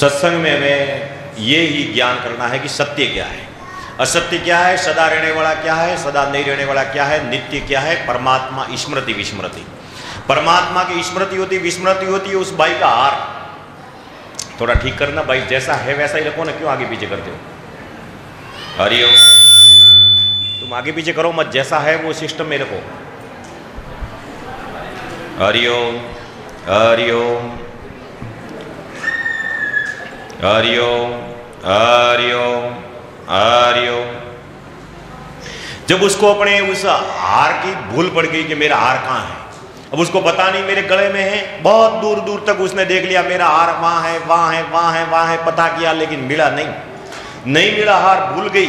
सत्संग में हमें ये ही ज्ञान करना है कि सत्य क्या है, असत्य क्या है, सदा रहने वाला क्या है, सदा नहीं रहने वाला क्या है, नित्य क्या है। परमात्मा स्मृति विस्मृति, परमात्मा की स्मृति होती विस्मृति होती है। उस बाई का हार थोड़ा ठीक करना, भाई जैसा है वैसा ही रखो ना, क्यों आगे पीछे करते हो। हरिओम, तुम आगे पीछे करो मत, जैसा है वो सिस्टम में रखो। हरिओम हरिओम हरिओम हरिओम हरिओम। जब उसको अपने उस हार की भूल पड़ गई कि मेरा हार कहाँ है, अब उसको पता नहीं मेरे गले में है, बहुत दूर दूर तक उसने देख लिया मेरा हार वहां है वहां है वहां है वहां है, पता किया लेकिन मिला नहीं मिला हार, भूल गई।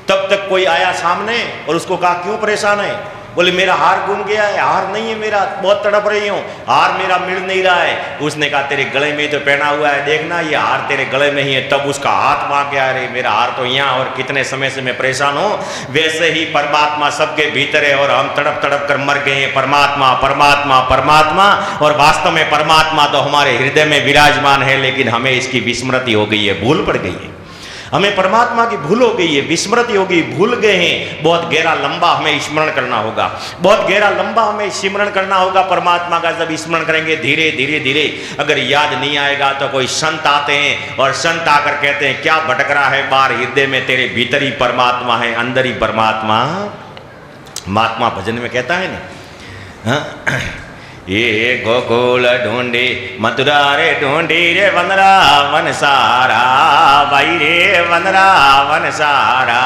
तब तक कोई आया सामने और उसको कहा क्यों परेशान है, बोले मेरा हार गुम गया है, हार नहीं है मेरा, बहुत तड़प रही हूँ, हार मेरा मिल नहीं रहा है। उसने कहा तेरे गले में तो पहना हुआ है, देखना ये हार तेरे गले में ही है। तब उसका हाथ वहां गया, अरे मेरा हार तो यहाँ, और कितने समय से मैं परेशान हूँ। वैसे ही परमात्मा सबके भीतर है और हम तड़प तड़प कर मर गए हैं। परमात्मा परमात्मा परमात्मा, और वास्तव में परमात्मा तो हमारे हृदय में विराजमान है, लेकिन हमें इसकी विस्मृति हो गई है, भूल पड़ गई है। हमें परमात्मा की भूल हो गई है, विस्मृति हो गई, भूल गए हैं। बहुत गहरा लंबा हमें स्मरण करना होगा, बहुत गहरा लंबा हमें स्मरण करना होगा परमात्मा का। जब स्मरण करेंगे धीरे धीरे धीरे, अगर याद नहीं आएगा तो कोई संत आते हैं और संत आकर कहते हैं क्या भटक रहा है बाहर, हृदय में तेरे भीतर ही परमात्मा है, अंदर ही परमात्मा। महात्मा भजन में कहता है ना, ये गोकुल ढूंढी मथुरा रे ढूंढी रे वनरावन सारा, भाई रे वनरावन सारा।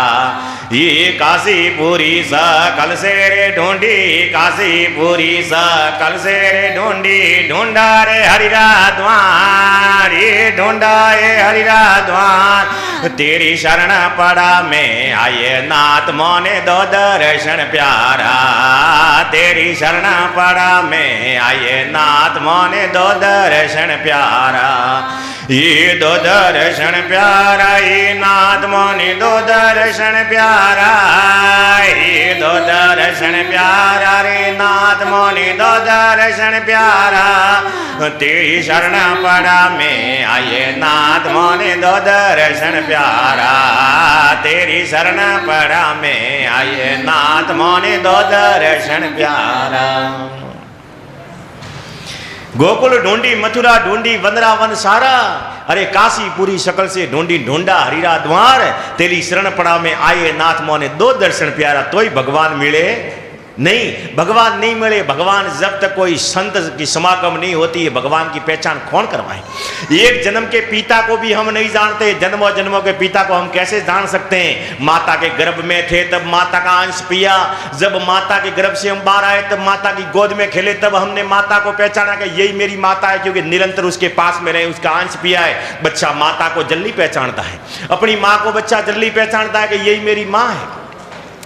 ये काशीपुरी सकल से रे ढूंढी, काशीपुरी सकल से रे ढूंढी, ढूंढा रे हरिरा द्वार, ये ढूंढा ये हरिरा द्वार। तेरी शरण पड़ा में आये नाथ मोने दो दर्शन प्यारा, तेरी शरण पड़ा में आये नाथ मोने दो दर्शन प्यारा। ये दो दर्शन प्यारा, ये नाथ मोने दो दर्शन प्यारा, ये दो दर्शन प्यारा रे नाथ मोने दो दर्शन प्यारा। तेरी शरण पड़ा में आये नाथ मोने दो दर्शन प्यारा, तेरी शरण पड़ा में आये नाथ मोने दो दर्शन प्यारा। गोकुल ढूंढी मथुरा ढूंढी वनरावन सारा, अरे काशीपुरी शकल से ढूंढी ढूंढा हरिरा द्वार। तेरी शरण पड़ा में आए नाथ मोने दो दर्शन प्यारा, तो ही भगवान मिले नहीं, भगवान नहीं मिले। भगवान जब तक कोई संत की समागम नहीं होती है, भगवान की पहचान कौन करवाए। एक जन्म के पिता को भी हम नहीं जानते, जन्मों जन्मों के पिता को हम कैसे जान सकते हैं। माता के गर्भ में थे तब माता का अंश पिया, जब माता के गर्भ से हम बाहर आए तब माता की गोद में खेले, तब हमने माता को पहचाना कि यही मेरी माता है, क्योंकि निरंतर उसके पास में रहे, उसका अंश पिया है। बच्चा माता को जल्दी पहचानता है, अपनी माँ को बच्चा जल्दी पहचानता है कि यही मेरी माँ है,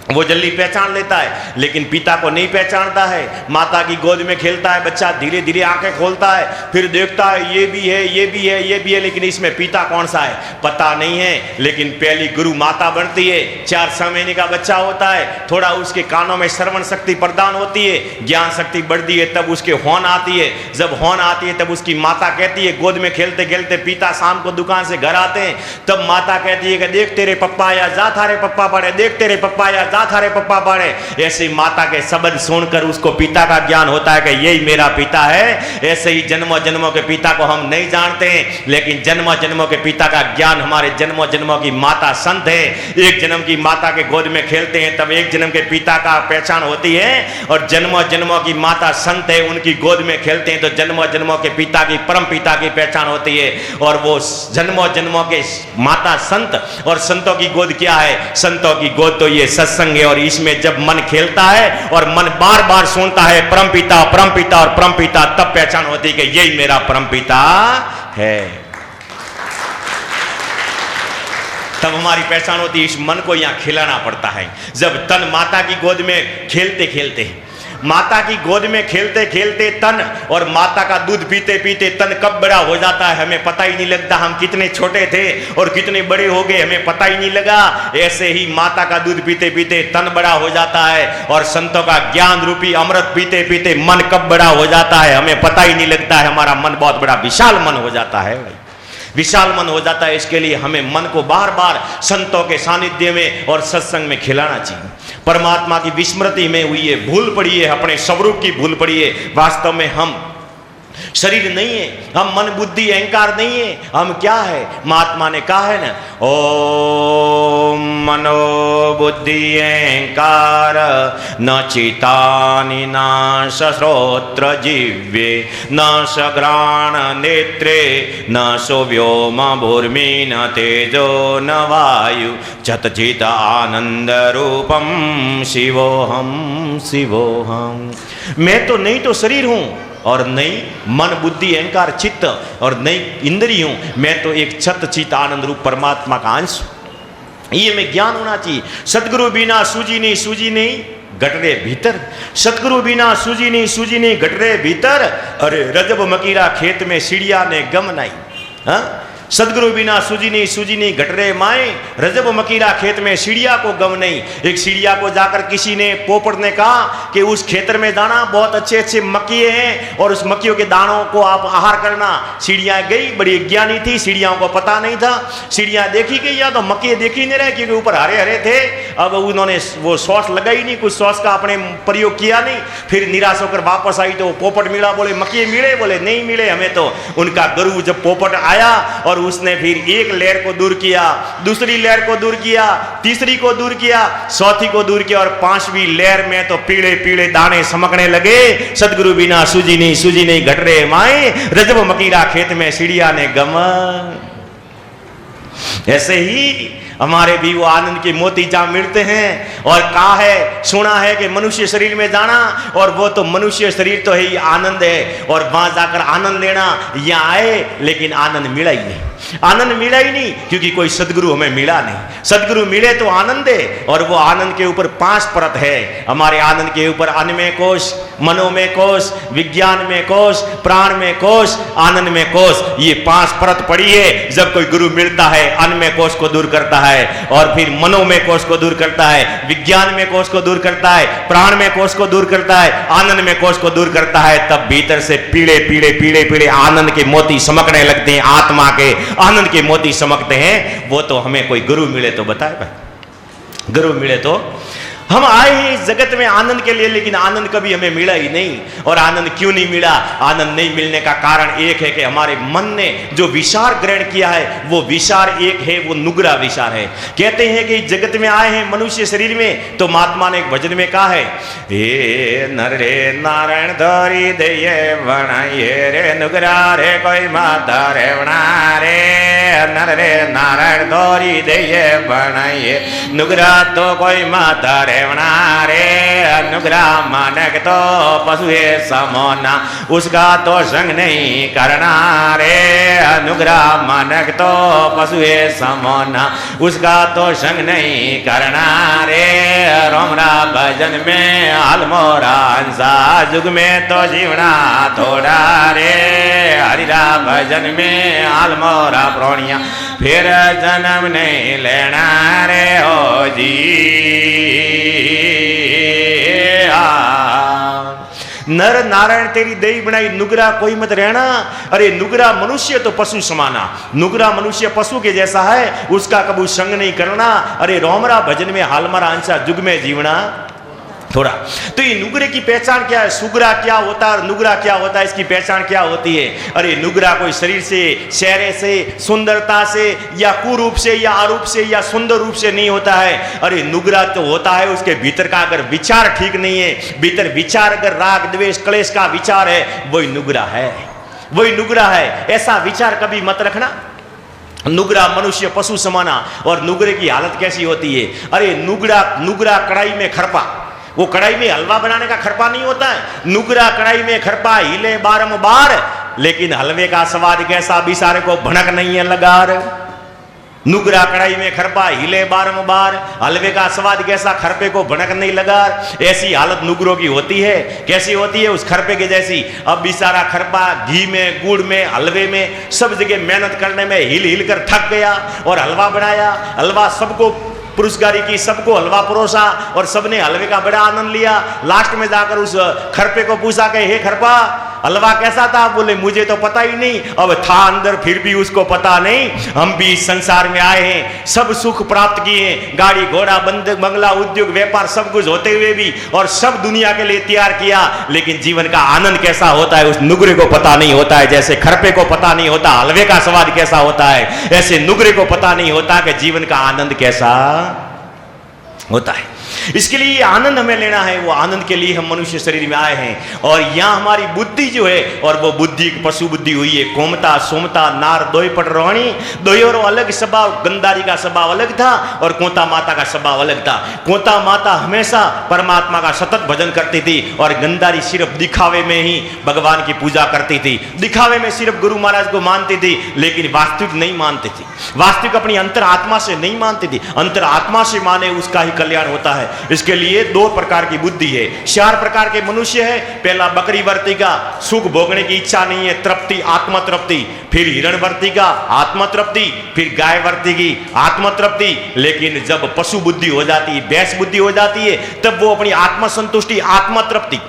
वो जल्दी पहचान लेता है। लेकिन पिता को नहीं पहचानता है। माता की गोद में खेलता है बच्चा, धीरे धीरे आंखें खोलता है, फिर देखता है ये भी है ये भी है ये भी है, लेकिन इसमें पिता कौन सा है पता नहीं है। लेकिन पहली गुरु माता बनती है, 4-6 महीने का बच्चा होता है, थोड़ा उसके कानों में श्रवण शक्ति प्रदान होती है, ज्ञान शक्ति बढ़ती है, तब उसके होन आती है। जब होन आती है तब उसकी माता कहती है, गोद में खेलते खेलते पिता शाम को दुकान से घर आते हैं, तब माता कहती है कि देख तेरे पप्पा या जा थारे पप्पा पड़े, देख तेरे पप्पा या थारे पप्पा पड़े। ऐसे माता के शब्द सुनकर उसको पिता का ज्ञान होता है कि यही मेरा पिता है। ऐसे ही जन्मों जन्मों के पिता को हम नहीं जानते, लेकिन जन्मों जन्मों के पिता का ज्ञान हमारे जन्मों जन्मों की माता संत है। एक जन्म की माता के गोद में खेलते हैं तब एक जन्म के पिता का पहचान होती है, और जन्मों जन्मों की माता संत है, उनकी गोद में खेलते हैं तो जन्मों जन्मों के पिता की परम पिता की पहचान होती है। और वो जन्मों जन्मों के माता संत, और संतों की गोद क्या है, संतों की गोद तो ये सत्संग है। और इसमें जब मन खेलता है और मन बार बार सुनता है परमपिता और परमपिता, तब पहचान होती है कि यही मेरा परमपिता है। तब हमारी पहचान होती है। इस मन को यहां खिलाना पड़ता है। जब तन माता की गोद में खेलते खेलते, माता की गोद में खेलते खेलते तन, और माता का दूध पीते पीते तन कब बड़ा हो जाता है हमें पता ही नहीं लगता। हम कितने छोटे थे और कितने बड़े हो गए हमें पता ही नहीं लगा। ऐसे ही माता का दूध पीते पीते तन बड़ा हो जाता है, और संतों का ज्ञान रूपी अमृत पीते पीते मन कब बड़ा हो जाता है हमें पता ही नहीं लगता है। हमारा मन बहुत बड़ा विशाल मन हो जाता है। विशाल मन हो जाता है। इसके लिए हमें मन को बार बार संतों के सानिध्य में और सत्संग में खिलाना चाहिए। परमात्मा की विस्मृति में हुई है, भूल पड़ी है, अपने स्वरूप की भूल पड़ी है। वास्तव में हम शरीर नहीं है, हम मन बुद्धि अहंकार नहीं है, हम क्या है? महात्मा ने कहा है ना, ओम मनो बुद्धि अहंकार न चितानि न श्रोत्र जिह्वे न सघ्राण नेत्रे न सुव्योम भूर्मि न तेजो न वायु चतचित आनंद रूपम शिवोहम शिवोहम। मैं तो नहीं तो शरीर हूं और नहीं मन बुद्धि अहंकार चित्त और नहीं इंद्रिय हूं, मैं तो एक छत चित आनंद रूप परमात्मा का अंश। ये में ज्ञान होना चाहिए। सतगुरु बिना सूझी नहीं, सूझी नहीं घट रहे भीतर। सतगुरु बिना सूझी नहीं, सूझी नहीं घट रहे भीतर। अरे रजब मकीरा खेत में सीढ़िया ने गम नहीं। हाँ, सदगुरु बिना सूझी नहीं घट रहे माए। रजब मकीरा खेत में सीढ़िया को गम नहीं। एक सीढ़िया को जाकर किसी ने पोपट ने कहा कि उस खेतर में दाना बहुत अच्छे अच्छे मक्खिए हैं और उस मक्खियों के दानों को आप आहार करना। सीढ़ियाँ गई, बड़ी ज्ञानी थी, सीढ़ियों को पता नहीं था। सीढ़ियाँ देखी गई या तो मक्खिए देखी नहीं रहे क्योंकि ऊपर हरे हरे थे। अब उन्होंने वो सॉस लगाई नहीं, कुछ सॉस का अपने प्रयोग किया नहीं। फिर निराश होकर वापस आई तो वो पोपट मिला, बोले मक्खिए मिले? बोले नहीं मिले हमें तो। उनका गुरु जब पोपट आया और उसने फिर एक लहर को दूर किया, दूसरी लहर को दूर किया, तीसरी को दूर किया, चौथी को दूर किया और पांचवी लहर में तो पीले पीले दाने समकने लगे। सदगुरु बिना सूझी नहीं घट रहे माए। रजब मकीरा खेत में सीढ़िया ने गम। ऐसे ही हमारे भी वो आनंद के मोती जहां मिलते हैं। और कहा है, सुना है कि मनुष्य शरीर में जाना, और वो तो मनुष्य शरीर तो है ही आनंद है। और वहां जाकर आनंद लेना, यहाँ आए लेकिन आनंद मिला ही नहीं। आनंद मिला ही नहीं क्योंकि कोई सदगुरु हमें मिला नहीं। सदगुरु मिले तो आनंद है। और वो आनंद के ऊपर 5 परत है। हमारे आनंद के ऊपर अन्नमय कोश, मनोमय कोश, विज्ञान में कोश, प्राण में कोश, आनंद में कोश, ये 5 परत पड़ी है। जब कोई गुरु मिलता है, अन्नमय कोश को दूर करता है और फिर मनोमय कोश को दूर करता है, विज्ञान में कोश को दूर करता है, प्राण में कोश को दूर करता है, आनंद में कोश को दूर करता है। तब भीतर से पीले पीले पीले पीले आनंद के मोती समकने लगते हैं। आत्मा के आनंद के मोती समकते हैं। वो तो हमें कोई गुरु मिले तो बताए भाई। गुरु मिले तो हम आए हैं इस जगत में आनंद के लिए, लेकिन आनंद कभी हमें मिला ही नहीं। और आनंद क्यों नहीं मिला? आनंद नहीं मिलने का कारण एक है कि हमारे मन ने जो विचार ग्रहण किया है, वो विचार एक है, वो नुगरा विचार है। कहते हैं कि जगत में आए हैं मनुष्य शरीर में, तो महात्मा ने एक भजन में कहा है, हे नर रे नारायण धरी दे बनाइए रे नुगरा रे कोई माता रे बना रे। नर रे नारायण धरी दे बनाइए नुगरा तो कोई माता रे रे। अनुग्रह मानक तो पशु समोना, उसका तो संग नहीं करना रे। अनुग्रह मानक तो पशु समोना, उसका तो संग नहीं करना रे। रोमरा भजन में अलमोरा अंसा, जुग में तो जीवना थोड़ा रे। हरिरा भजन में अलमोरा प्रोणिया, फिर जन्म नहीं लेना रे हो जी। नर नारायण तेरी देही बनाई, नुगरा कोई मत रहना। अरे नुगरा मनुष्य तो पशु समाना, नुगरा मनुष्य पशु के जैसा है, उसका कबू संग नहीं करना। अरे रोमरा भजन में हालमारा अंशा, जुग में जीवना थोड़ा। तो ये नुगरे की पहचान क्या है? सुगरा क्या होता है और नुगरा क्या होता है, इसकी पहचान क्या होती है? अरे नुगरा कोई शरीर से, चेहरे से, सुंदरता से या कुरूप से या अरूप से या सुंदर रूप से नहीं होता है। अरे नुगरा तो होता है उसके भीतर का अगर विचार ठीक नहीं है, भीतर विचार अगर राग द्वेष क्लेश का विचार है, वही नुगरा है, वही नुगरा है। ऐसा विचार कभी मत रखना। नुगरा मनुष्य पशु समाना। और नुगरे की हालत कैसी होती है? अरे नुगरा कढ़ाई में खरपा, वो कढ़ाई में हलवा बनाने का खरपा नहीं होता है। नुगरा कढ़ाई में खरपा हिले बारंबार, लेकिन हलवे का स्वाद कैसा बिसारे को भनक नहीं है लगार। नुगरा कढ़ाई में खरपा हिले बारंबार, हलवे का स्वाद कैसा खरपे को भनक नहीं लगा। ऐसी हालत नुगरों की होती है। कैसी होती है? उस खरपे के जैसी। अब बिसारा खरपा घी में, गुड़ में, हलवे में, सब जगह मेहनत करने में हिल हिल कर थक गया और हलवा बनाया। हलवा सबको पुरस्कारी की, सबको हलवा परोसा और सबने हलवे का बड़ा आनंद लिया। लास्ट में जाकर उस खरपे को पूछा कि हे खरपा, हलवा कैसा था? बोले मुझे तो पता ही नहीं, अब था अंदर फिर भी उसको पता नहीं। हम भी इस संसार में आए हैं, सब सुख प्राप्त किए, गाड़ी घोड़ा बंगला उद्योग व्यापार सब कुछ होते हुए भी, और सब दुनिया के लिए तैयार किया, लेकिन जीवन का आनंद कैसा होता है उस नुगरे को पता नहीं होता है। जैसे खरपे को पता नहीं होता हलवे का स्वाद कैसा होता है, ऐसे नुगरे को पता नहीं होता कि जीवन का आनंद कैसा होता है। इसके लिए ये आनंद हमें लेना है, वो आनंद के लिए हम मनुष्य शरीर में आए हैं। और यहाँ हमारी बुद्धि जो है, और वो बुद्धि पशु बुद्धि हुई है। कोमता सोमता नार दोय पट रोहिणी, दोयोरो अलग स्वभाव, गंदारी का स्वभाव अलग था और कोता माता का स्वभाव अलग था। कोता माता हमेशा परमात्मा का सतत भजन करती थी, और गंदारी सिर्फ दिखावे में ही भगवान की पूजा करती थी। दिखावे में सिर्फ गुरु महाराज को मानती थी, लेकिन वास्तविक नहीं मानती थी। वास्तविक अपनी अंतर आत्मा से नहीं मानती थी। अंतर आत्मा से माने उसका ही कल्याण होता है। इसके लिए दो प्रकार की बुद्धि है, 4 प्रकार के मनुष्य है। पहला बकरी वर्ती का, सुख भोगने की इच्छा नहीं है, तृप्ति आत्म तृप्ति। फिर हिरण वर्ती का, आत्म तृप्ति। फिर गाय वर्ती की, आत्म तृप्ति। लेकिन जब पशु बुद्धि हो जाती है, भैंस बुद्धि हो जाती है, तब वो अपनी आत्म संतुष्टि, आत्म तृप्ति।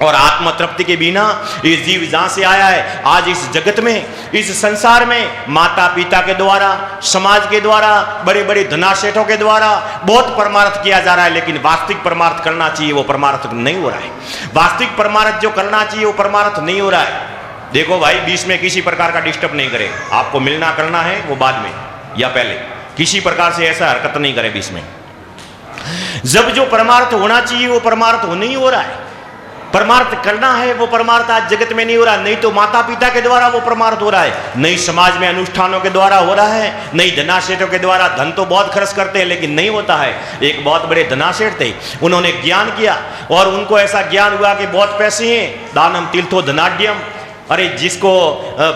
और आत्म तृप्ति के बिना ये जीव जहां से आया है, आज इस जगत में, इस संसार में, माता पिता के द्वारा, समाज के द्वारा, बड़े बड़े धनाशेठों के द्वारा बहुत परमार्थ किया जा रहा है, लेकिन वास्तविक परमार्थ करना चाहिए वो परमार्थ नहीं हो रहा है। वास्तविक परमार्थ जो करना चाहिए वो परमार्थ नहीं हो रहा है। देखो भाई, बीच में किसी प्रकार का डिस्टर्ब नहीं करे। आपको मिलना करना है वो बाद में या पहले, किसी प्रकार से ऐसा हरकत नहीं करे बीच में। जब जो परमार्थ होना चाहिए वो परमार्थ हो नहीं हो रहा है। परमार्थ करना है वो परमार्थ आज जगत में नहीं हो रहा। नहीं तो माता पिता के द्वारा वो परमार्थ हो रहा है, नहीं समाज में अनुष्ठानों के द्वारा हो रहा है, नहीं धनाशेठों के द्वारा। धन तो बहुत खर्च करते हैं लेकिन नहीं होता है। एक बहुत बड़े धनाशेठ थे, उन्होंने ज्ञान किया और उनको ऐसा ज्ञान हुआ कि बहुत पैसे हैं, दानम तीर्थो धनाढ्यम। अरे जिसको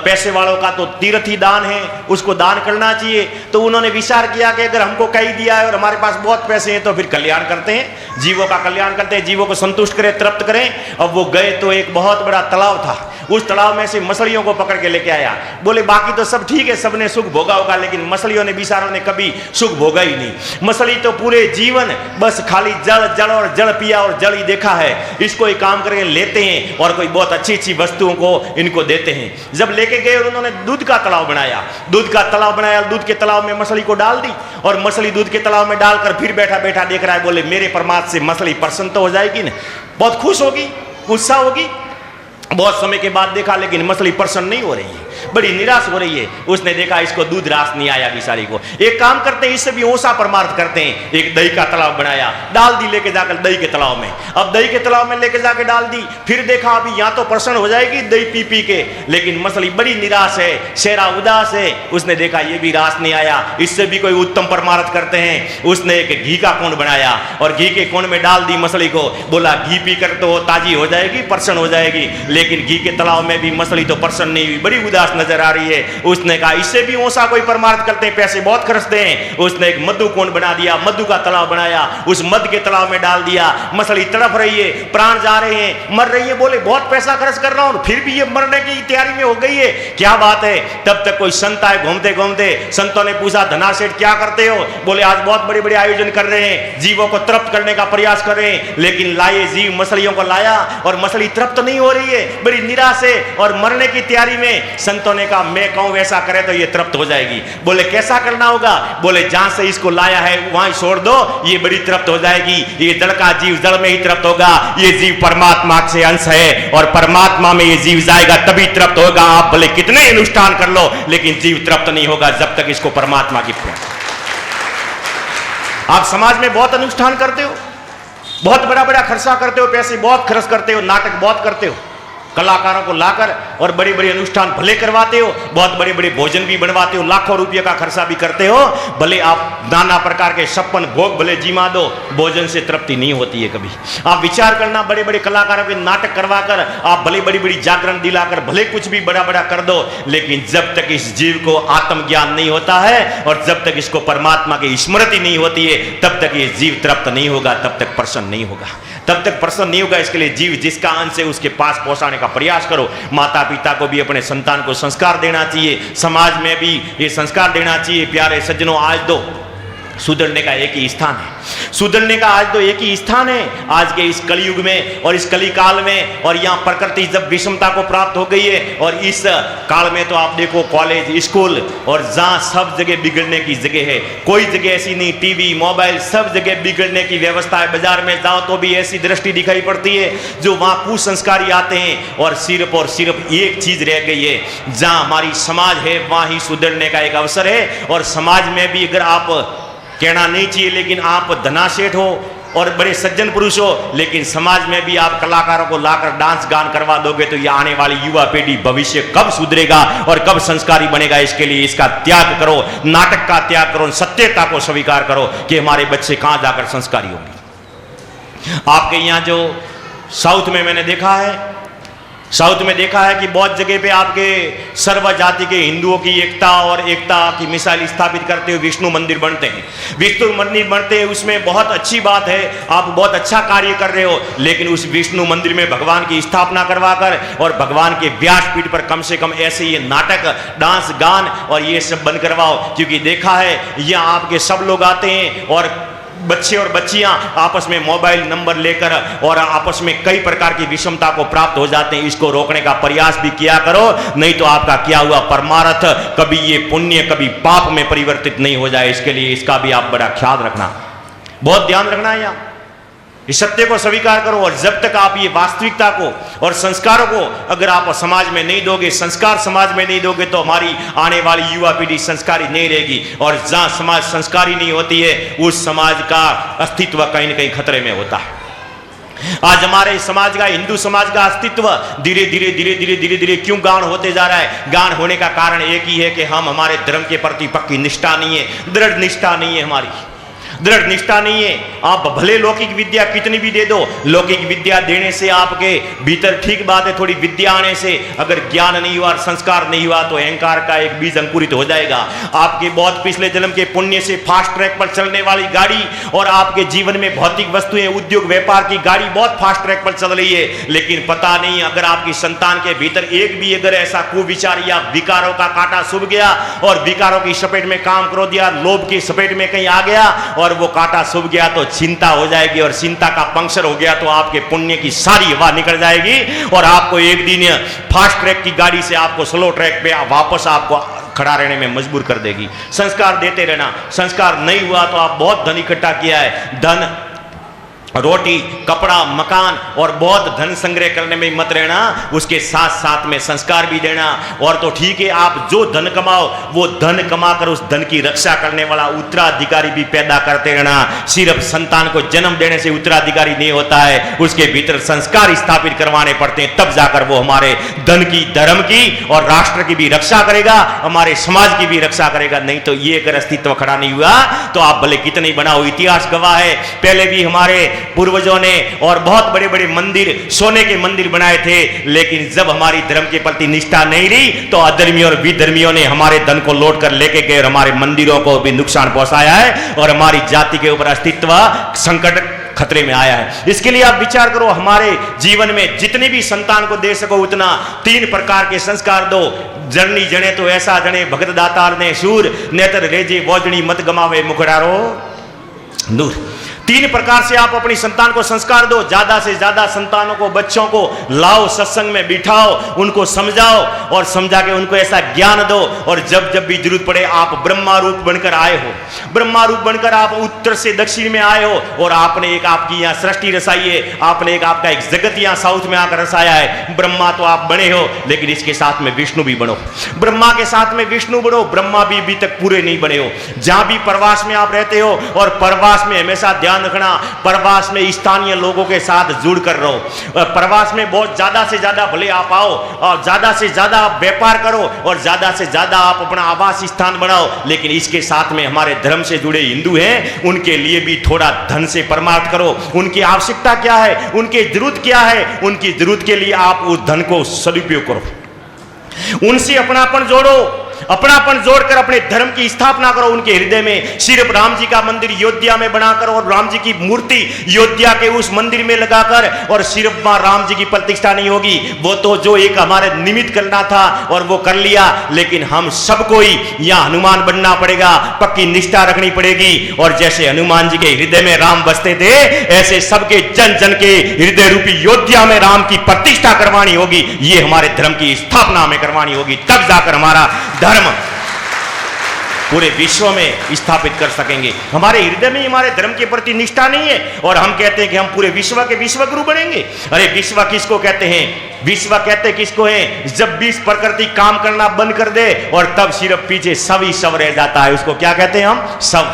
पैसे वालों का तो तीर्थ ही दान है, उसको दान करना चाहिए। तो उन्होंने विचार किया कि अगर हमको कही दिया है और हमारे पास बहुत पैसे हैं तो फिर कल्याण करते हैं, जीवों का कल्याण करते हैं, जीवों को संतुष्ट करें, तृप्त करें। अब वो गए तो एक बहुत बड़ा तालाब था, उस तालाब में से मछलियों को पकड़ के लेके आया। बोले बाकी तो सब ठीक है, सबने सुख भोगा होगा, लेकिन मछलियों ने, बिचारों ने कभी सुख भोगा ही नहीं। मछली तो पूरे जीवन बस खाली जल जल और जल पिया और जल ही देखा है। इसको ही काम करके लेते हैं और कोई बहुत अच्छी अच्छी वस्तुओं को इनको देते हैं। जब लेके गए और उन्होंने दूध का तालाब बनाया, दूध का तालाब बनाया, दूध के तालाब में मछली को डाल दी और मछली दूध के तालाब में डालकर फिर बैठा बैठा देख रहा है। बोले मेरे परमात्मा से मछली प्रसन्न तो हो जाएगी ना, बहुत खुश होगी, उत्साह होगी। बहुत समय के बाद देखा लेकिन मछली प्रसन्न नहीं हो रही है, बड़ी निराश हो रही है। उसने देखा इसको दूध रास नहीं आया बेचारी को। एक काम करते हैं, इससे भी ओसा परमार्थ करते हैं। एक दही का तालाब बनाया, डाल दी लेके जाकर दही के तालाब में। अब दही के तालाब में लेके जाके डाल दी, फिर देखा अभी यहाँ तो प्रसन्न हो जाएगी दही पी पी के, लेकिन मछली बड़ी निराश है, शेरा उदास है। उसने देखा ये भी रास नहीं आया, इससे भी कोई उत्तम परमार्थ करते हैं। उसने एक घी का कुंड बनाया और घी के कुंड में डाल दी मछली को। बोला घी पी कर तो ताजी हो जाएगी, प्रसन्न हो जाएगी, लेकिन घी के तालाब में भी मछली तो प्रसन्न नहीं हुई, बड़ी उदास नजर आ रही है। उसने कहा इससे भी ओसा कोई परमार्थ करते हैं, पैसे बहुत खर्चते हैं। उसने एक मधु कुंड बना दिया, मधु का तालाब बनाया, उस मध के तालाब में डाल दिया। मछली तड़प रही है, प्राण जा रहे हैं, मर रही है। बोले बहुत पैसा खर्च कर रहा हूं फिर भी ये मरने की तैयारी में हो गई है, क्या बात है? तब तक कोई संत आए घूमते घूमते। संतों ने पूछा धनाशेठ क्या करते हो? बोले आज बहुत बड़े बड़े आयोजन कर रहे हैं, जीवों को तृप्त करने का प्रयास कर रहे हैं। लेकिन लाए जीव मछलियों को लाया और मछली तृप्त नहीं हो रही है, बड़ी निराश है और मरने की तैयारी में। संतों ने कहा मैं कहूं वैसा करे तो ये तृप्त हो जाएगी। बोले कैसा करना होगा? बोले जहां से इसको लाया है वहां छोड़ दो, ये बड़ी तृप्त हो जाएगी। ये जड़ का जीव जड़ में ही तृप्त होगा, ये जीव परमात्मा से अंश है और परमात्मा में ये जीव जाएगा तभी तृप्त होगा। आप भले कितने अनुष्ठान कर लो लेकिन जीव तृप्त नहीं होगा जब तक इसको परमात्मा की प्रेम। आप समाज में बहुत अनुष्ठान करते हो, बहुत बड़ा बड़ा खर्चा करते हो, पैसे बहुत खर्च करते हो, नाटक बहुत करते हो, कलाकारों को लाकर और बड़े बड़े अनुष्ठान भले करवाते हो, बहुत बड़े बड़े भोजन भी बनवाते हो, लाखों रुपये का खर्चा भी करते हो। भले आप नाना प्रकार के 56 भोग भले जिमा दो, भोजन से तृप्ति नहीं होती है कभी। आप विचार करना, बड़े बड़े कलाकारों के नाटक करवाकर आप भले बड़ी बड़ी जागरण दिलाकर भले कुछ भी बड़ा बड़ा कर दो, लेकिन जब तक इस जीव को आत्मज्ञान नहीं होता है और जब तक इसको परमात्मा की स्मृति नहीं होती है, तब तक ये जीव तृप्त नहीं होगा, तब तक प्रसन्न नहीं होगा, तब तक प्रसन्न नहीं होगा। इसके लिए जीव जिसका अंश है उसके पास पहुंचाने का प्रयास करो। माता पिता को भी अपने संतान को संस्कार देना चाहिए, समाज में भी ये संस्कार देना चाहिए। प्यारे सज्जनों, आज दो सुधरने का एक ही स्थान है। सुधरने का आज तो एक ही स्थान है, आज के इस कलयुग में और इस कली काल में। और यहाँ प्रकृति जब विषमता को प्राप्त हो गई है, और इस काल में तो आप देखो कॉलेज, स्कूल, और जहाँ सब जगह बिगड़ने की जगह है, कोई जगह ऐसी नहीं, टीवी, मोबाइल, सब जगह बिगड़ने की व्यवस्था है। बाजार में जाओ तो भी ऐसी दृष्टि दिखाई पड़ती है, जो वहाँ कुसंस्कारी आते हैं। और सिर्फ एक चीज रह गई है, जहाँ हमारी समाज है वहाँ ही सुधरने का एक अवसर है। और समाज में भी अगर आप, कहना नहीं चाहिए, लेकिन आप धनाशेठ हो और बड़े सज्जन पुरुष हो, लेकिन समाज में भी आप कलाकारों को लाकर डांस गान करवा दोगे तो ये आने वाली युवा पीढ़ी भविष्य कब सुधरेगा और कब संस्कारी बनेगा? इसके लिए इसका त्याग करो, नाटक का त्याग करो, सत्यता को स्वीकार करो कि हमारे बच्चे कहां जाकर संस्कारी होंगे। आपके यहाँ जो साउथ में मैंने देखा है, साउथ में देखा है कि बहुत जगह पे आपके सर्व जाति के हिंदुओं की एकता और एकता की मिसाल स्थापित करते हुए विष्णु मंदिर बनते हैं। विष्णु मंदिर बनते हैं, उसमें बहुत अच्छी बात है, आप बहुत अच्छा कार्य कर रहे हो, लेकिन उस विष्णु मंदिर में भगवान की स्थापना करवाकर और भगवान के व्यासपीठ पर कम से कम ऐसे ये नाटक, डांस, गान और ये सब बंद करवाओ। क्योंकि देखा है यहाँ आपके सब लोग आते हैं और बच्चे और बच्चियां आपस में मोबाइल नंबर लेकर और आपस में कई प्रकार की विषमता को प्राप्त हो जाते हैं। इसको रोकने का प्रयास भी किया करो, नहीं तो आपका किया हुआ परमार्थ कभी ये पुण्य कभी पाप में परिवर्तित नहीं हो जाए। इसके लिए इसका भी आप बड़ा ख्याल रखना, बहुत ध्यान रखना है। यहाँ इस सत्य को स्वीकार करो, और जब तक आप ये वास्तविकता को और संस्कारों को अगर आप समाज में नहीं दोगे, संस्कार समाज में नहीं दोगे, तो हमारी आने वाली युवा पीढ़ी संस्कारी नहीं रहेगी। और जहां समाज संस्कारी नहीं होती है, उस समाज का अस्तित्व कहीं न कहीं खतरे में होता है। आज हमारे समाज का, हिंदू समाज का अस्तित्व धीरे धीरे धीरे धीरे धीरे धीरे क्यों गान होते जा रहा है? गान होने का कारण एक ही है कि हम, हमारे धर्म के प्रति पक्की निष्ठा नहीं है, दृढ़ निष्ठा नहीं है, हमारी दृढ़ निष्ठा नहीं है। आप भले लौकिक विद्या कितनी भी दे दो, लौकिक विद्या देने से आपके भीतर ठीक बात है, थोड़ी विद्या आने से अगर ज्ञान नहीं हुआ, संस्कार नहीं हुआ, तो अहंकार का एक बीज अंकुरित हो जाएगा। आपके बहुत पिछले जन्म के पुण्य से फास्ट ट्रैक पर चलने वाली गाड़ी और आपके जीवन में भौतिक वस्तुएं, उद्योग, व्यापार की गाड़ी बहुत फास्ट ट्रैक पर चल रही है, लेकिन पता नहीं अगर आपकी संतान के भीतर एक भी अगर ऐसा कुविचार या विकारों का कांटा चुभ गया और विकारों की चपेट में काम करो दिया, लोभ की चपेट में कहीं आ गया और वो कांटा चुभ गया, तो चिंता हो जाएगी, और चिंता का पंक्चर हो गया तो आपके पुण्य की सारी हवा निकल जाएगी और आपको एक दिन फास्ट ट्रैक की गाड़ी से आपको स्लो ट्रैक पे वापस आपको खड़ा रहने में मजबूर कर देगी। संस्कार देते रहना। संस्कार नहीं हुआ तो आप बहुत धन इकट्ठा किया है, धन, रोटी, कपड़ा, मकान और बहुत धन संग्रह करने में मत रहना, उसके साथ साथ में संस्कार भी देना। और तो ठीक है, आप जो धन कमाओ वो धन कमाकर उस धन की रक्षा करने वाला उत्तराधिकारी भी पैदा करते रहना। सिर्फ संतान को जन्म देने से उत्तराधिकारी नहीं होता है, उसके भीतर संस्कार स्थापित करवाने पड़ते हैं, तब जाकर वो हमारे धन की, धर्म की और राष्ट्र की भी रक्षा करेगा, हमारे समाज की भी रक्षा करेगा। नहीं तो ये अगर अस्तित्व खड़ा नहीं हुआ तो आप भले कितने बनाओ। इतिहास गवाह है, पहले भी हमारे पूर्वजों ने और बहुत बड़े बड़े मंदिर, सोने के मंदिर बनाए थे, लेकिन जब हमारी धर्म के प्रति निष्ठा नहीं रही तो अधर्मियों और विधर्मियों ने हमारे धन को लौट कर लेके गए और हमारे मंदिरों को भी नुकसान पहुंचाया है और हमारी जाति के ऊपर अस्तित्व संकट खतरे में आया है। इसके लिए आप विचार करो, हमारे जीवन में जितनी भी संतान को दे सको उतना 3 प्रकार के संस्कार दो। जरनी जने तो ऐसा जने, भगत दातार ने सूर, नेत्र रेजे वोजनी मत गमावे मुखड़ारो दूर। 3 प्रकार से आप अपनी संतान को संस्कार दो। ज्यादा से ज्यादा संतानों को, बच्चों को लाओ, सत्संग में बिठाओ, उनको समझाओ और समझा के उनको ऐसा ज्ञान दो। और जब जब भी जरूरत पड़े, आप ब्रह्मा रूप बनकर आए हो, ब्रह्मा रूप बनकर आप उत्तर से दक्षिण में आए हो और आपने एक आपकी यहाँ सृष्टि रसाई है, आपने एक आपका एक जगत यहाँ साउथ में आकर रसाया है। ब्रह्मा तो आप बने हो, लेकिन इसके साथ में विष्णु भी बनो, ब्रह्मा के साथ में विष्णु बनो। ब्रह्मा भी अभी तक पूरे नहीं बने हो। जहां भी प्रवास में आप रहते हो, और प्रवास में हमेशा ध्यान रखना, प्रवास में स्थानीय लोगों के साथ जुड़कर रहो। प्रवास में बहुत ज्यादा से ज्यादा भले आप आओ और ज्यादा से ज्यादा आप व्यापार करो और ज्यादा से ज्यादा आप अपना आवास स्थान बनाओ, लेकिन इसके साथ में हमारे धर्म से जुड़े हिंदू हैं, उनके लिए भी थोड़ा धन से परमार्थ करो। उनकी आवश्यकता क्या है, उनकी जरूरत क्या है, उनकी जरूरत के लिए आप उस धन को सदुपयोग करो, उनसे अपनापन जोड़ो। अपनापन जोड़कर अपने धर्म की स्थापना करो उनके हृदय में। सिर्फ राम जी का मंदिर अयोध्या में बनाकर और राम जी की मूर्ति अयोध्या के उस मंदिर में लगाकर और सिर्फ वहां राम जी की प्रतिष्ठा नहीं होगी, वो तो जो एक हमारे निमित्त करना था और वो कर लिया, लेकिन हम सबको ही यहां हनुमान बनना पड़ेगा, पक्की निष्ठा रखनी पड़ेगी। और जैसे हनुमान जी के हृदय में राम बसते थे, ऐसे सबके जन जन के हृदय रूपी अयोध्या में राम की प्रतिष्ठा करवानी होगी। ये हमारे धर्म की स्थापना में करवानी होगी, तब जाकर हमारा धर्म पूरे विश्व में स्थापित कर सकेंगे। हमारे हृदय में हमारे धर्म के प्रति निष्ठा नहीं है और हम कहते हैं कि हम पूरे विश्व के विश्व गुरु बनेंगे। अरे विश्व किसको कहते हैं? विश्व कहते किसको है? जब बीस प्रकृति काम करना बंद कर दे और तब सिर्फ पीछे सब ही सब रह जाता है, उसको क्या कहते हैं हम? सब।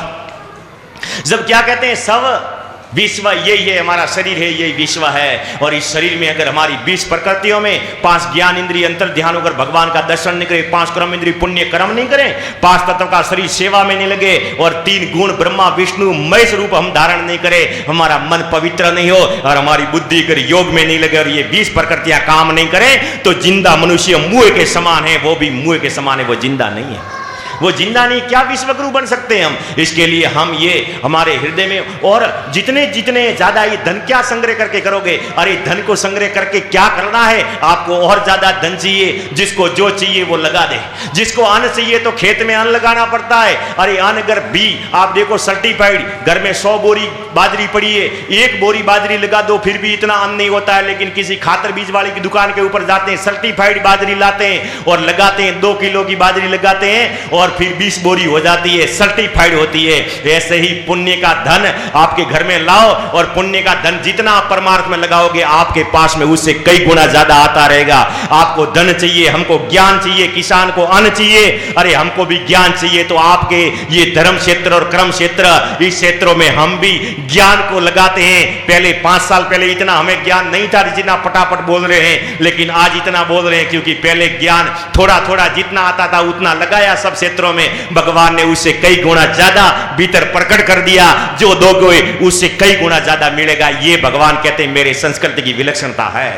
जब क्या कहते हैं? सब। विश्व यही है, हमारा शरीर है, यही विश्व है। और इस शरीर में अगर हमारी 20 प्रकृतियों में 5 ज्ञान इंद्रिय अंतर ध्यान होकर भगवान का दर्शन नहीं करें, 5 कर्म इंद्रिय पुण्य कर्म नहीं करें, 5 तत्व का शरीर सेवा में नहीं लगे और 3 गुण ब्रह्मा विष्णु महेश रूप हम धारण नहीं करें, हमारा मन पवित्र नहीं हो और हमारी बुद्धि कर योग में नहीं लगे और ये 20 प्रकृतियां काम नहीं करें, तो जिंदा मनुष्य मुए के समान है। वो भी मुए के समान है, वो जिंदा नहीं है। वो जिंदा नहीं, क्या विश्वगुरु बन सकते हैं हम? इसके लिए हम ये हमारे हृदय में, और जितने जितने ज्यादा ये धन क्या संग्रह करके करोगे? अरे धन को संग्रह करके क्या करना है? आपको और ज्यादा धन चाहिए, जिसको जो चाहिए वो लगा दे। जिसको अन्न चाहिए तो खेत में अन्न लगाना पड़ता है। अरे अन्न अगर भी आप देखो सर्टिफाइड, घर में 100 बोरी बाजरी पड़ी है, 1 बोरी बाजरी लगा दो फिर भी इतना अन्न नहीं होता है, लेकिन किसी खातर बीज वाले की दुकान के ऊपर जाते हैं, सर्टिफाइड बाजरी लाते हैं और लगाते हैं, 2 किलो की बाजरी लगाते हैं और फिर 20 बोरी हो जाती है, सर्टिफाइड होती है। ऐसे ही पुण्य का धन आपके घर में लाओ और पुण्य का धन जितना आप परमार्थ में लगाओगे, आपके पास में उससे कई गुना ज्यादा आता रहेगा। आपको धन चाहिए, हमको ज्ञान चाहिए, किसान को अन्न चाहिए, अरे हमको भी ज्ञान चाहिए। तो आपके ये धर्म क्षेत्र और कर्म क्षेत्र, इस क्षेत्रों में हम भी ज्ञान को लगाते हैं। पहले 5 साल पहले इतना हमें ज्ञान नहीं था जितना पटापट बोल रहे हैं, लेकिन आज इतना बोल रहे हैं क्योंकि पहले ज्ञान थोड़ा थोड़ा जितना आता था उतना लगाया सब क्षेत्रों में। भगवान ने उससे कई गुना ज्यादा भीतर प्रकट कर दिया, जो दोगे उससे कई गुना ज्यादा मिलेगा। ये भगवान कहते हैं मेरे संस्कृति की विलक्षणता है,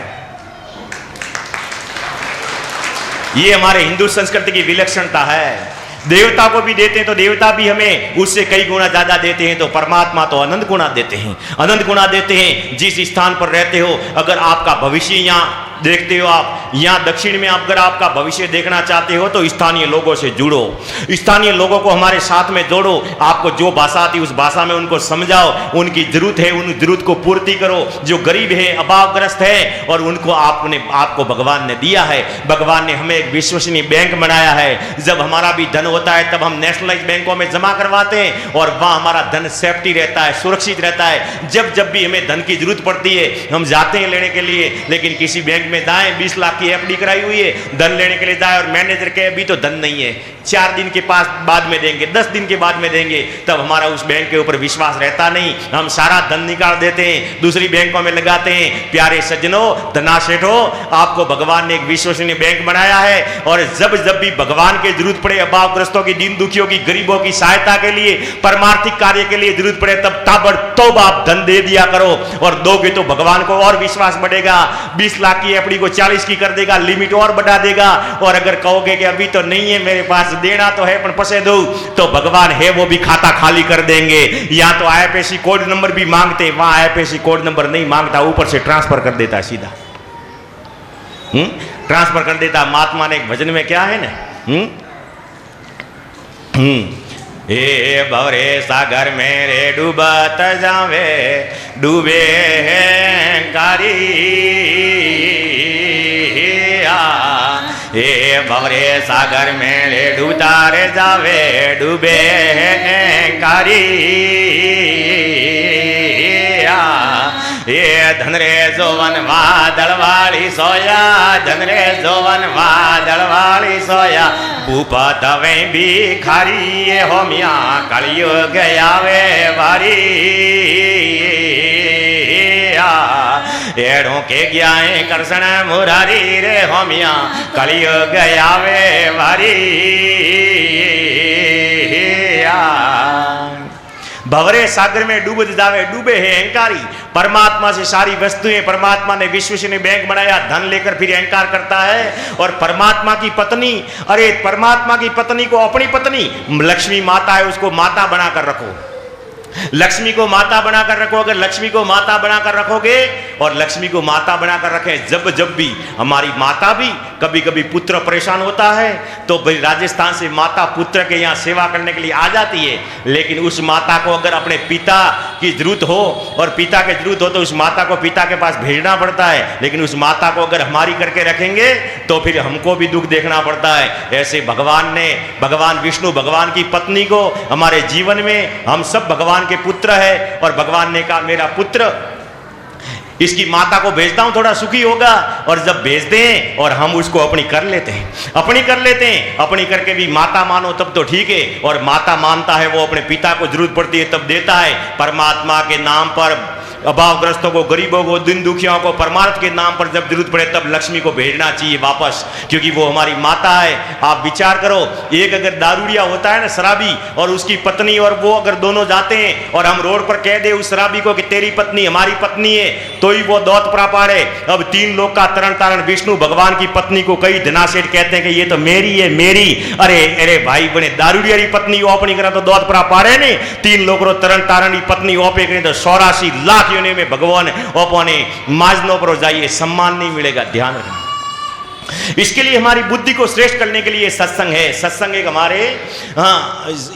ये हमारे हिंदू संस्कृति की विलक्षणता है। देवता को भी देते हैं तो देवता भी हमें उससे कई गुना ज्यादा देते हैं, तो परमात्मा तो अनंत गुना देते हैं, अनंत गुना देते हैं। जिस स्थान पर रहते हो, अगर आपका भविष्य यहाँ देखते हो, आप यहाँ दक्षिण में अगर आपका भविष्य देखना चाहते हो तो स्थानीय लोगों से जुड़ो, स्थानीय लोगों को हमारे साथ में जोड़ो। आपको जो भाषा आती है उस भाषा में उनको समझाओ, उनकी जरूरत है उन जरूरत को पूर्ति करो। जो गरीब है, अभावग्रस्त है, और उनको आपको भगवान ने दिया है। भगवान ने हमें एक विश्वसनीय बैंक बनाया है। जब हमारा भी धन होता है तब हम नेशनलाइज बैंकों में जमा करवाते हैं और वहां हमारा धन सेफ्टी रहता है, सुरक्षित रहता है। जब भी हमें धन की जरूरत पड़ती है हम जाते हैं लेने के लिए, लेकिन किसी बैंक में जाएं, 20 लाख की एफडी कराई हुई है, धन लेने के लिए जाए और मैनेजर कहे अभी तो धन नहीं है, 4 दिन के पास बाद में देंगे, 10 दिन के बाद में देंगे, तब हमारा उस बैंक के ऊपर विश्वास रहता नहीं। हम सारा धन निकाल देते हैं, दूसरी बैंकों में लगाते हैं। प्यारे सज्जनों, धनासेठों, आपको भगवान ने एक विश्वसनीय बैंक बनाया है और जब भी भगवान की जरूरत पड़े, अभावग्रस्तों की, दीन दुखियों की, गरीबों की सहायता के लिए, परमार्थिक कार्य के लिए जरूरत पड़े, तब ताबड़तोड़ आप धन दे दिया करो और दोगे तो भगवान को और विश्वास बढ़ेगा। 20 लाख की एफडी को 40 की कर देगा, लिमिट और बढ़ा देगा। और अगर कहोगे कि अभी तो नहीं है मेरे पास, देना तो है पर पैसे दो, तो भगवान है वो भी खाता खाली कर देंगे। यहाँ तो आईएफएससी कोड नंबर भी मांगते, वहां आईएफएससी कोड नंबर नहीं मांगता, ऊपर से ट्रांसफर कर देता है सीधा, ट्रांसफर कर देता। महात्मा ने एक भजन में क्या है ना, हे भवरे सागर मेरे डूबत जावे, डूबे कारी, हे भवरे सागर मेरे डूबता रे जावे, डूबे कारी। ये धन रे जोवन वादळ वाली सोया, धन रे जोवन वादळ वाली सोया, भूपत वे भिखारी, ये होमिया कलयुग आवे वारी। एड़ों के ज्ञाए कृष्ण मुरारी रे होमिया कलयुग आवे वारी। भंवरे सागर में डूब जावे, डूबे है अहंकारी। परमात्मा से सारी वस्तुएं, परमात्मा ने विश्वसनीय बैंक बनाया, धन लेकर फिर अहंकार करता है। और परमात्मा की पत्नी, अरे परमात्मा की पत्नी को अपनी पत्नी लक्ष्मी माता है, उसको माता बनाकर रखो, लक्ष्मी को माता बनाकर रखो। अगर लक्ष्मी को माता बनाकर रखोगे और लक्ष्मी को माता बनाकर रखें, जब भी हमारी माता भी, कभी कभी पुत्र परेशान होता है तो भाई राजस्थान से माता पुत्र के यहाँ सेवा करने के लिए आ जाती है, लेकिन उस माता को अगर अपने पिता की जरूरत हो और पिता की जरूरत हो तो उस माता को पिता के पास भेजना पड़ता है, लेकिन उस माता को अगर हमारी करके रखेंगे तो फिर हमको भी दुख देखना पड़ता है। ऐसे भगवान ने, भगवान विष्णु भगवान की पत्नी को हमारे जीवन में, हम सब भगवान के पुत्र है और भगवान ने कहा मेरा पुत्र इसकी माता को भेजता हूं, थोड़ा सुखी होगा। और जब भेजते हैं और हम उसको अपनी कर लेते हैं, अपनी कर लेते हैं, अपनी करके भी माता मानो तब तो ठीक है, और माता मानता है वो अपने पिता को जरूरत पड़ती है तब देता है। परमात्मा के नाम पर अभावग्रस्तों को, गरीबों को, दिन दुखियों को परमार्थ के नाम पर जब जरूरत पड़े तब लक्ष्मी को भेजना चाहिए वापस, क्योंकि वो हमारी माता है। आप विचार करो, एक अगर दारूडिया होता है ना, शराबी, और उसकी पत्नी और वो अगर दोनों जाते हैं और हम रोड पर कह दे उस शराबी को कि तेरी पत्नी हमारी पत्नी है, तो ही वो दौत प्रापाड़े। अब तीन लोग का तरण तारण विष्णु भगवान की पत्नी को कई धनासेठ कहते हैं कि ये तो मेरी है, मेरी। अरे अरे भाई बने दारूडिया की पत्नी ओपनी करा तो दौत प्रापाड़े ने, तीन लोग तरण तारण की पत्नी ओपे करें तो 84 लाख में भगवान ओपने माजनों पर जाइए, सम्मान नहीं मिलेगा, ध्यान रखना। इसके लिए हमारी बुद्धि को श्रेष्ठ करने के लिए सत्संग है। सत्संग एक हमारे,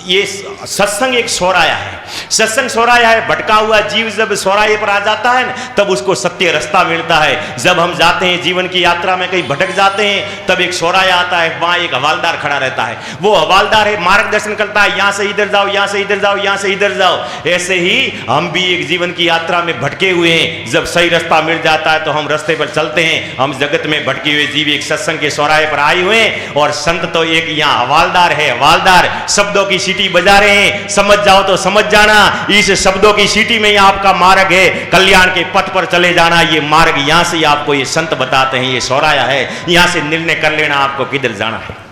ये सत्संग एक सौराया है, सत्संग सौराया है। भटका हुआ जीव जब सौराये पर आ जाता है तब उसको सत्य रास्ता मिलता है। जब हम जाते हैं जीवन की यात्रा में, कहीं भटक जाते हैं, तब एक सौराया आता है, वहां एक हवालदार खड़ा रहता है। वो हवालदार है, मार्गदर्शन करता है, यहां से इधर जाओ, यहां से इधर जाओ, यहां से इधर जाओ। ऐसे ही हम भी एक जीवन की यात्रा में भटके हुए हैं, जब सही रास्ता मिल जाता है तो हम रास्ते पर चलते हैं। हम जगत में भटके हुए जीव एक सत्संग के सौराहे पर आए हुए हैं, और संत तो एक यहाँ हवालदार है, हवालदार शब्दों की सीटी बजा रहे हैं। समझ जाओ तो समझ जाना, इस शब्दों की सीटी में ही आपका मार्ग है, कल्याण के पथ पर चले जाना। ये मार्ग यहां से आपको ये संत बताते हैं, ये सौराया है, यहां से निर्णय कर लेना आपको किधर जाना है।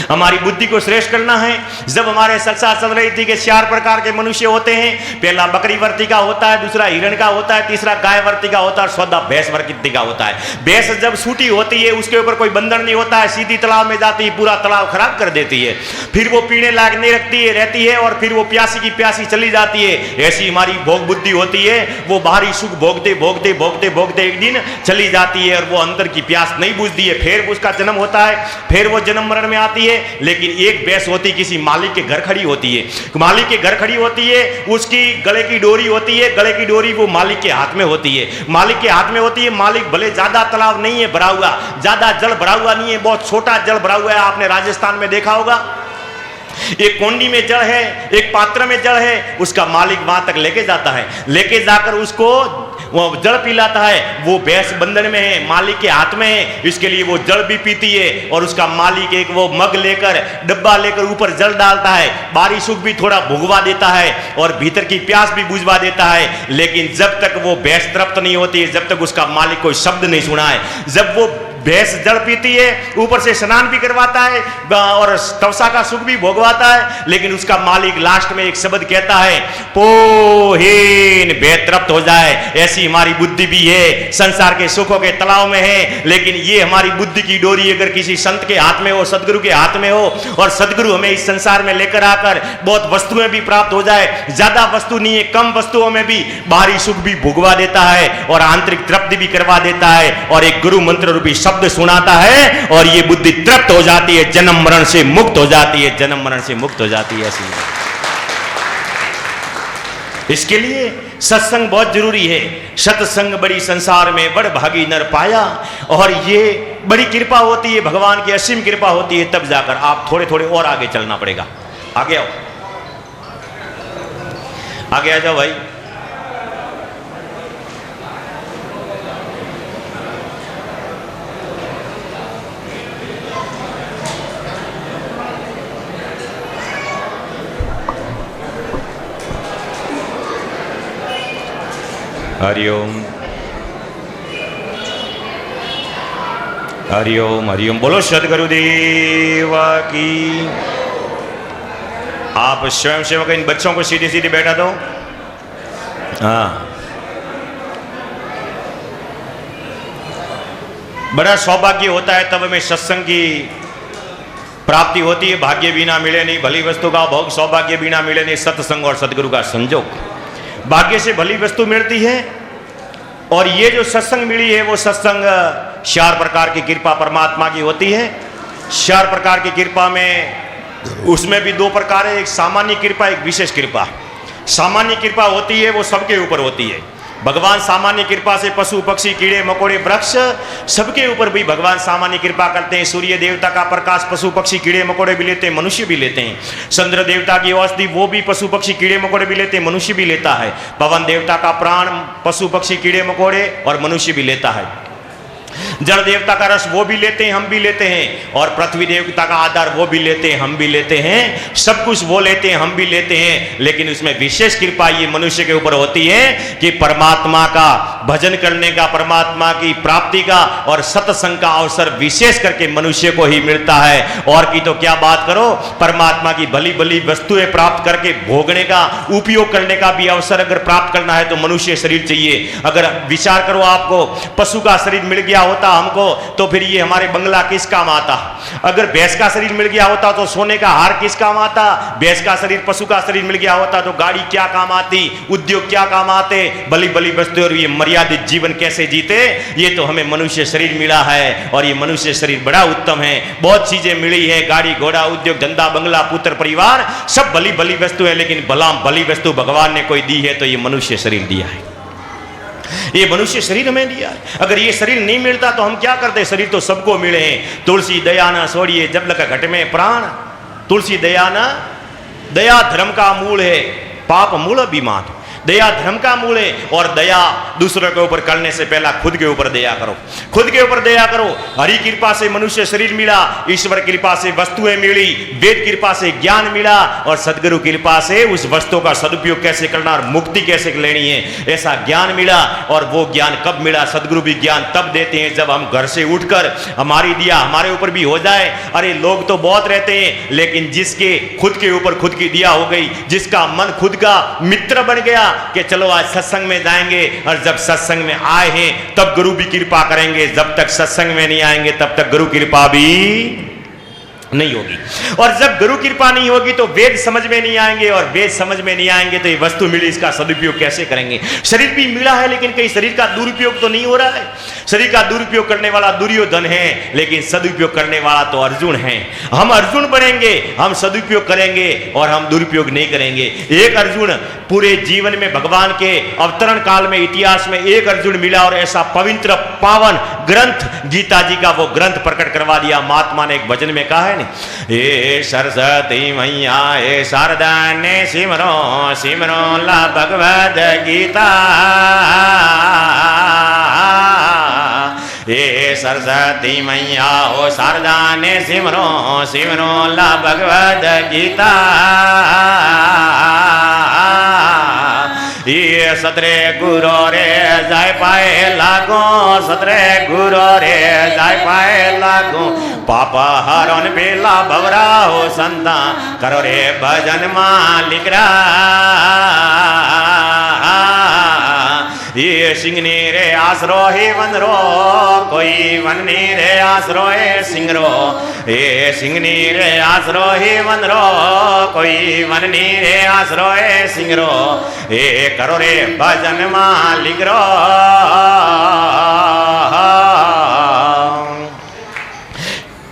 हमारी बुद्धि को श्रेष्ठ करना है। जब हमारे चर्चा चल रही थी कि 4 प्रकार के मनुष्य होते हैं, पहला बकरी वर्ती का होता है, दूसरा हिरण का होता है, तीसरा गाय वर्ती का होता है, और चौथा भैंस वर्ती का होता है। भैंस जब सूटी होती है, उसके ऊपर कोई बंधन नहीं होता है, सीधी तालाब में जाती है, पूरा तालाब खराब कर देती है, फिर वो पीने लायक नहीं रखती है, रहती है, और फिर वो प्यासी की प्यासी चली जाती है। ऐसी हमारी भोग बुद्धि होती है, वो बाहरी सुख भोगते भोगते भोगते भोगते एक दिन चली जाती है, और वो अंदर की प्यास नहीं बुझती है। फिर उसका जन्म होता है, फिर वो जन्म मरण में आती है। लेकिन एक भैंस होती किसी मालिक के घर खड़ी होती है, मालिक के घर खड़ी होती है, उसकी गले की डोरी होती है, गले की डोरी वो मालिक के हाथ में होती है, मालिक के हाथ में होती है। मालिक भले ज्यादा तालाब नहीं है भरा हुआ, ज्यादा जल भरा हुआ नहीं है, बहुत छोटा जल भरा हुआ है। आपने राजस्थान में देखा होगा, एक कोंडी में जल है, एक पात्र में जल है, उसका मालिक वहां तक लेके जाता है, लेके जाकर उसको वो जल पिलाता है। वो भैंस बंधन में है, मालिक के हाथ में है, इसके लिए वो जल भी पीती है, और उसका मालिक एक वो मग लेकर, डब्बा लेकर ऊपर जल डालता है, बारी सुख भी थोड़ा भुगवा देता है और भीतर की प्यास भी बुझवा देता है। लेकिन जब तक वो भैंस तृप्त नहीं होती है, जब तक उसका मालिक कोई शब्द नहीं सुना है, जब वो भैंस जल पीती है, ऊपर से स्नान भी करवाता है और तवसा का सुख भी भोगवाता है, लेकिन उसका मालिक लास्ट में एक शब्द कहता है, पोहीन बेतृप्त हो जाए। ऐसी हमारी बुद्धि भी है, संसार के सुखों के तलाव में है, लेकिन ये हमारी बुद्धि की डोरी अगर किसी संत के हाथ में हो, सदगुरु के हाथ में हो, और सदगुरु हमें इस संसार में लेकर आकर बहुत वस्तुएं भी प्राप्त हो जाए, ज्यादा वस्तु नहीं है, कम वस्तुओं में भी बाहरी सुख भी भोगवा देता है और आंतरिक तृप्ति भी करवा देता है, और एक गुरु मंत्र रूपी शब्द सुनाता है, और ये बुद्धि तृप्त हो जाती है, जन्म मरण से मुक्त हो जाती है, जन्म मरण से मुक्त हो जाती है। ऐसी इसके लिए सत्संग बहुत जरूरी है। सत्संग बड़ी संसार में बड़ भागी नर पाया, और ये बड़ी कृपा होती है, भगवान की असीम कृपा होती है, तब जाकर आप थोड़े थोड़े और आगे चलना पड़ेगा। आगे आओ, आगे आ जाओ भाई। हरिओम हरिओम हरिओम, बोलो सदगुरुदेव की। आप स्वयं सेवक इन बच्चों को सीधे सीधे बैठा दो। हाँ, बड़ा सौभाग्य होता है तब हमें सत्संग की प्राप्ति होती है। भाग्य बिना मिले नहीं भली वस्तु का भोग, सौभाग्य बिना मिले नहीं सत्संग और सदगुरु का संजोग। भाग्य से भली वस्तु मिलती है और ये जो सत्संग मिली है वो सत्संग 4 प्रकार की कृपा परमात्मा की होती है। 4 प्रकार की कृपा में उसमें भी 2 प्रकार है, एक सामान्य कृपा, एक विशेष कृपा। सामान्य कृपा होती है वो सबके ऊपर होती है। भगवान सामान्य कृपा से पशु पक्षी कीड़े मकोड़े वृक्ष सबके ऊपर भी भगवान सामान्य कृपा करते हैं। सूर्य देवता का प्रकाश पशु पक्षी कीड़े मकोड़े भी लेते हैं, मनुष्य भी लेते हैं। चंद्र देवता की औषधि वो भी पशु पक्षी कीड़े मकोड़े भी लेते हैं, मनुष्य भी लेता है। पवन देवता का प्राण पशु पक्षी कीड़े मकोड़े और मनुष्य भी लेता है। जल देवता का रस वो भी लेते हैं, हम भी लेते हैं। और पृथ्वी देवता का आधार वो भी लेते हैं, हम भी लेते हैं। सब कुछ वो लेते हैं, हम भी लेते हैं। लेकिन उसमें विशेष कृपा ये मनुष्य के ऊपर होती है कि परमात्मा का भजन करने का, परमात्मा की प्राप्ति का और सत्संग का अवसर विशेष करके मनुष्य को ही मिलता है। और की तो क्या बात करो, परमात्मा की भली भली वस्तुएं प्राप्त करके भोगने का, उपयोग करने का भी अवसर अगर प्राप्त करना है तो मनुष्य शरीर चाहिए। अगर विचार करो, आपको पशु का शरीर मिल गया होता हमको तो फिर ये हमारे बंगला किस काम आता। अगर भैंस का शरीर मिल गया होता तो सोने का हार किस काम आता। भैंस का शरीर, पशु का शरीर मिल गया होता तो गाड़ी क्या काम आती, उद्योग क्या काम आते, भली भली वस्तु। और ये मर्यादित जीवन कैसे जीते। ये तो हमें मनुष्य शरीर मिला है और ये मनुष्य शरीर बड़ा उत्तम है। बहुत चीजें मिली है, गाड़ी घोड़ा उद्योग धंधा बंगला पुत्र परिवार सब भली भली वस्तु है। लेकिन भली वस्तु भगवान ने कोई दी है तो ये मनुष्य शरीर दिया है। ये मनुष्य शरीर हमें दिया है। अगर ये शरीर नहीं मिलता तो हम क्या करते। शरीर तो सबको मिले हैं। तुलसी दया न छोड़िए जब लगा घट में प्राण। तुलसी दया न, दया धर्म का मूल है, पाप मूल अभिमान। दया धर्म का मूल है और दया दूसरों के ऊपर करने से पहला खुद के ऊपर दया करो। खुद के ऊपर दया करो। हरि कृपा से मनुष्य शरीर मिला, ईश्वर कृपा से वस्तुएं मिली, वेद कृपा से ज्ञान मिला और सदगुरु कृपा से उस वस्तु का सदुपयोग कैसे करना और मुक्ति कैसे लेनी है ऐसा ज्ञान मिला। और वो ज्ञान कब मिला। सदगुरु भी ज्ञान तब देते हैं जब हम घर से उठकर हमारी दिया हमारे ऊपर भी हो जाए। अरे लोग तो बहुत रहते हैं लेकिन जिसके खुद के ऊपर खुद की दिया हो गई, जिसका मन खुद का मित्र बन गया कि चलो आज सत्संग में जाएंगे और जब सत्संग में आए हैं तब गुरु भी कृपा करेंगे। जब तक सत्संग में नहीं आएंगे तब तक गुरु कृपा भी नहीं होगी। और जब गुरु कृपा नहीं होगी तो वेद समझ में नहीं आएंगे और वेद समझ में नहीं आएंगे तो ये वस्तु मिली इसका सदुपयोग कैसे करेंगे। शरीर भी मिला है लेकिन कहीं शरीर का दुरुपयोग तो नहीं हो रहा है। शरीर का दुरुपयोग करने वाला दुर्योधन है लेकिन सदुपयोग करने वाला तो अर्जुन है। हम अर्जुन बनेंगे, हम सदुपयोग करेंगे और हम दुरुपयोग नहीं करेंगे। एक अर्जुन पूरे जीवन में भगवान के अवतरण काल में इतिहास में एक अर्जुन मिला और ऐसा पवित्र पावन ग्रंथ गीता जी का वो ग्रंथ प्रकट करवा दिया। महात्मा ने एक भजन में कहा है ए सरस्वती मैया ए शारदा ने सिमरो सिमरो ला भगवद गीता। ए सरस्वती मैया ओ शारदा ने सिमरो सिमरो ला भगवद गीता। ये सतरे गुरु रे जाय पाए लागो, सतरे गुरु रे जाय पाए लागो। पापा हरण बेला भवरा हो संता करो रे भजन मालिक रा। ये सिंगनी रे आसरो ही वन रो, कोई वननी रे आसरो है सिंगरो। ये सिंगनी रे आसरो ही वन रो, कोई वननी रे आसरो है सिंगरो। ये करो रे भजन मालिक रो।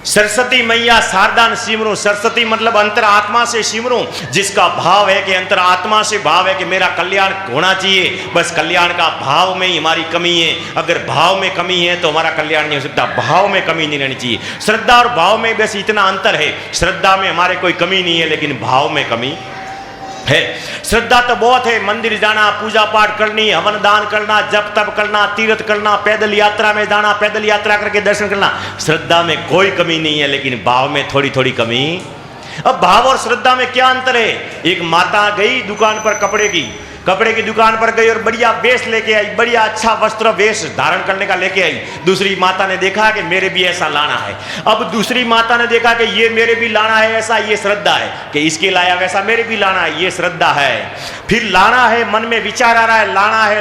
सरस्वती मैया शारदा सिमरू। सरस्वती मतलब अंतर आत्मा से सिमरू, जिसका भाव है कि अंतर आत्मा से भाव है कि मेरा कल्याण होना चाहिए। बस कल्याण का भाव में ही हमारी कमी है। अगर भाव में कमी है तो हमारा कल्याण नहीं हो सकता। भाव में कमी नहीं रहनी चाहिए। श्रद्धा और भाव में बस इतना अंतर है। श्रद्धा में हमारे कोई कमी नहीं है लेकिन भाव में कमी है। श्रद्धा तो बहुत है, मंदिर जाना, पूजा पाठ करनी, हवन दान करना, जप तप करना, तीर्थ करना, पैदल यात्रा में जाना, पैदल यात्रा करके दर्शन करना। श्रद्धा में कोई कमी नहीं है लेकिन भाव में थोड़ी थोड़ी कमी। अब भाव और श्रद्धा में क्या अंतर है। एक माता गई दुकान पर कपड़े की, कपड़े की दुकान पर गई और बढ़िया वेश लेके आई, बढ़िया अच्छा वस्त्र वेश धारण करने का लेके आई। दूसरी माता ने देखा कि मेरे भी ऐसा लाना है। अब दूसरी माता ने देखा कि ये मेरे भी लाना है ऐसा, ये श्रद्धा है कि इसके लाया वैसा मेरे भी लाना है, ये श्रद्धा है। फिर लाना है, मन में विचार आ रहा है,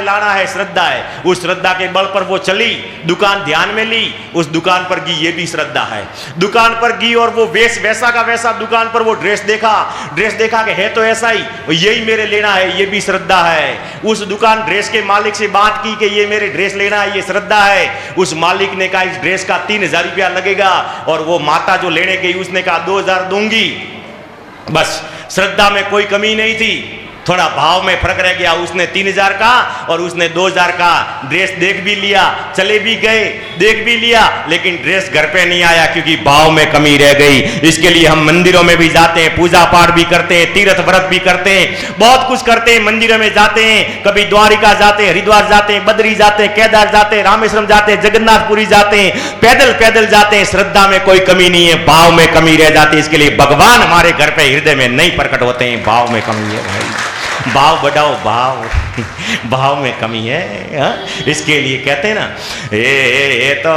लाना है, श्रद्धा है। उस श्रद्धा के बल पर वो चली, दुकान ध्यान में ली, उस दुकान पर गई, ये भी श्रद्धा है। दुकान पर गई और वो वेश वैसा का वैसा, दुकान पर वो ड्रेस देखा कि है तो ऐसा ही, यही मेरे लेना है, ये भी श्रद्धा है। उस दुकान ड्रेस के मालिक से बात की कि ये मेरे ड्रेस लेना है, ये श्रद्धा है। उस मालिक ने कहा इस ड्रेस का 3000 रुपया लगेगा, और वो माता जो लेने गई उसने कहा 2000 दूंगी। बस श्रद्धा में कोई कमी नहीं थी, थोड़ा भाव में फर्क रह गया। उसने 3000 का और उसने 2000 का ड्रेस देख भी लिया, चले भी गए, देख भी लिया, लेकिन ड्रेस घर पे नहीं आया क्योंकि भाव में कमी रह गई। इसके लिए हम मंदिरों में भी जाते हैं, पूजा पाठ भी करते हैं, तीर्थ व्रत भी करते हैं, बहुत कुछ करते हैं। मंदिरों में जाते हैं, कभी द्वारिका जाते हैं, हरिद्वार जाते हैं, बद्री जाते हैं, केदार जाते हैं, रामेश्वरम जाते हैं, जगन्नाथपुरी जाते हैं, पैदल जाते हैं। श्रद्धा में कोई कमी नहीं है, भाव में कमी रह जाती है। इसके लिए भगवान हमारे घर पे हृदय में नहीं प्रकट होते हैं, भाव में कमी है भाई। भाव बढ़ाओ, भाव में कमी है। हा? इसके लिए कहते हैं ना, ए तो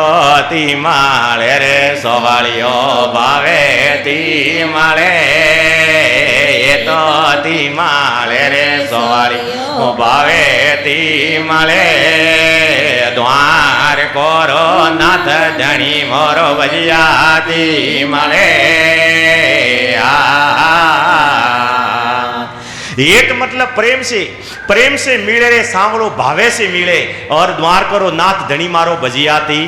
ती माले रे सोवालियो भावे ती माले, ए तो ती माले रे सोवालियो भावे ती माले। द्वार कोरो नाथ धनी मोरो बजिया ती माले। एक मतलब प्रेम से मिले रे सांवरो भावे से मिले, और द्वार करो नाथ धनी मारो बजियाती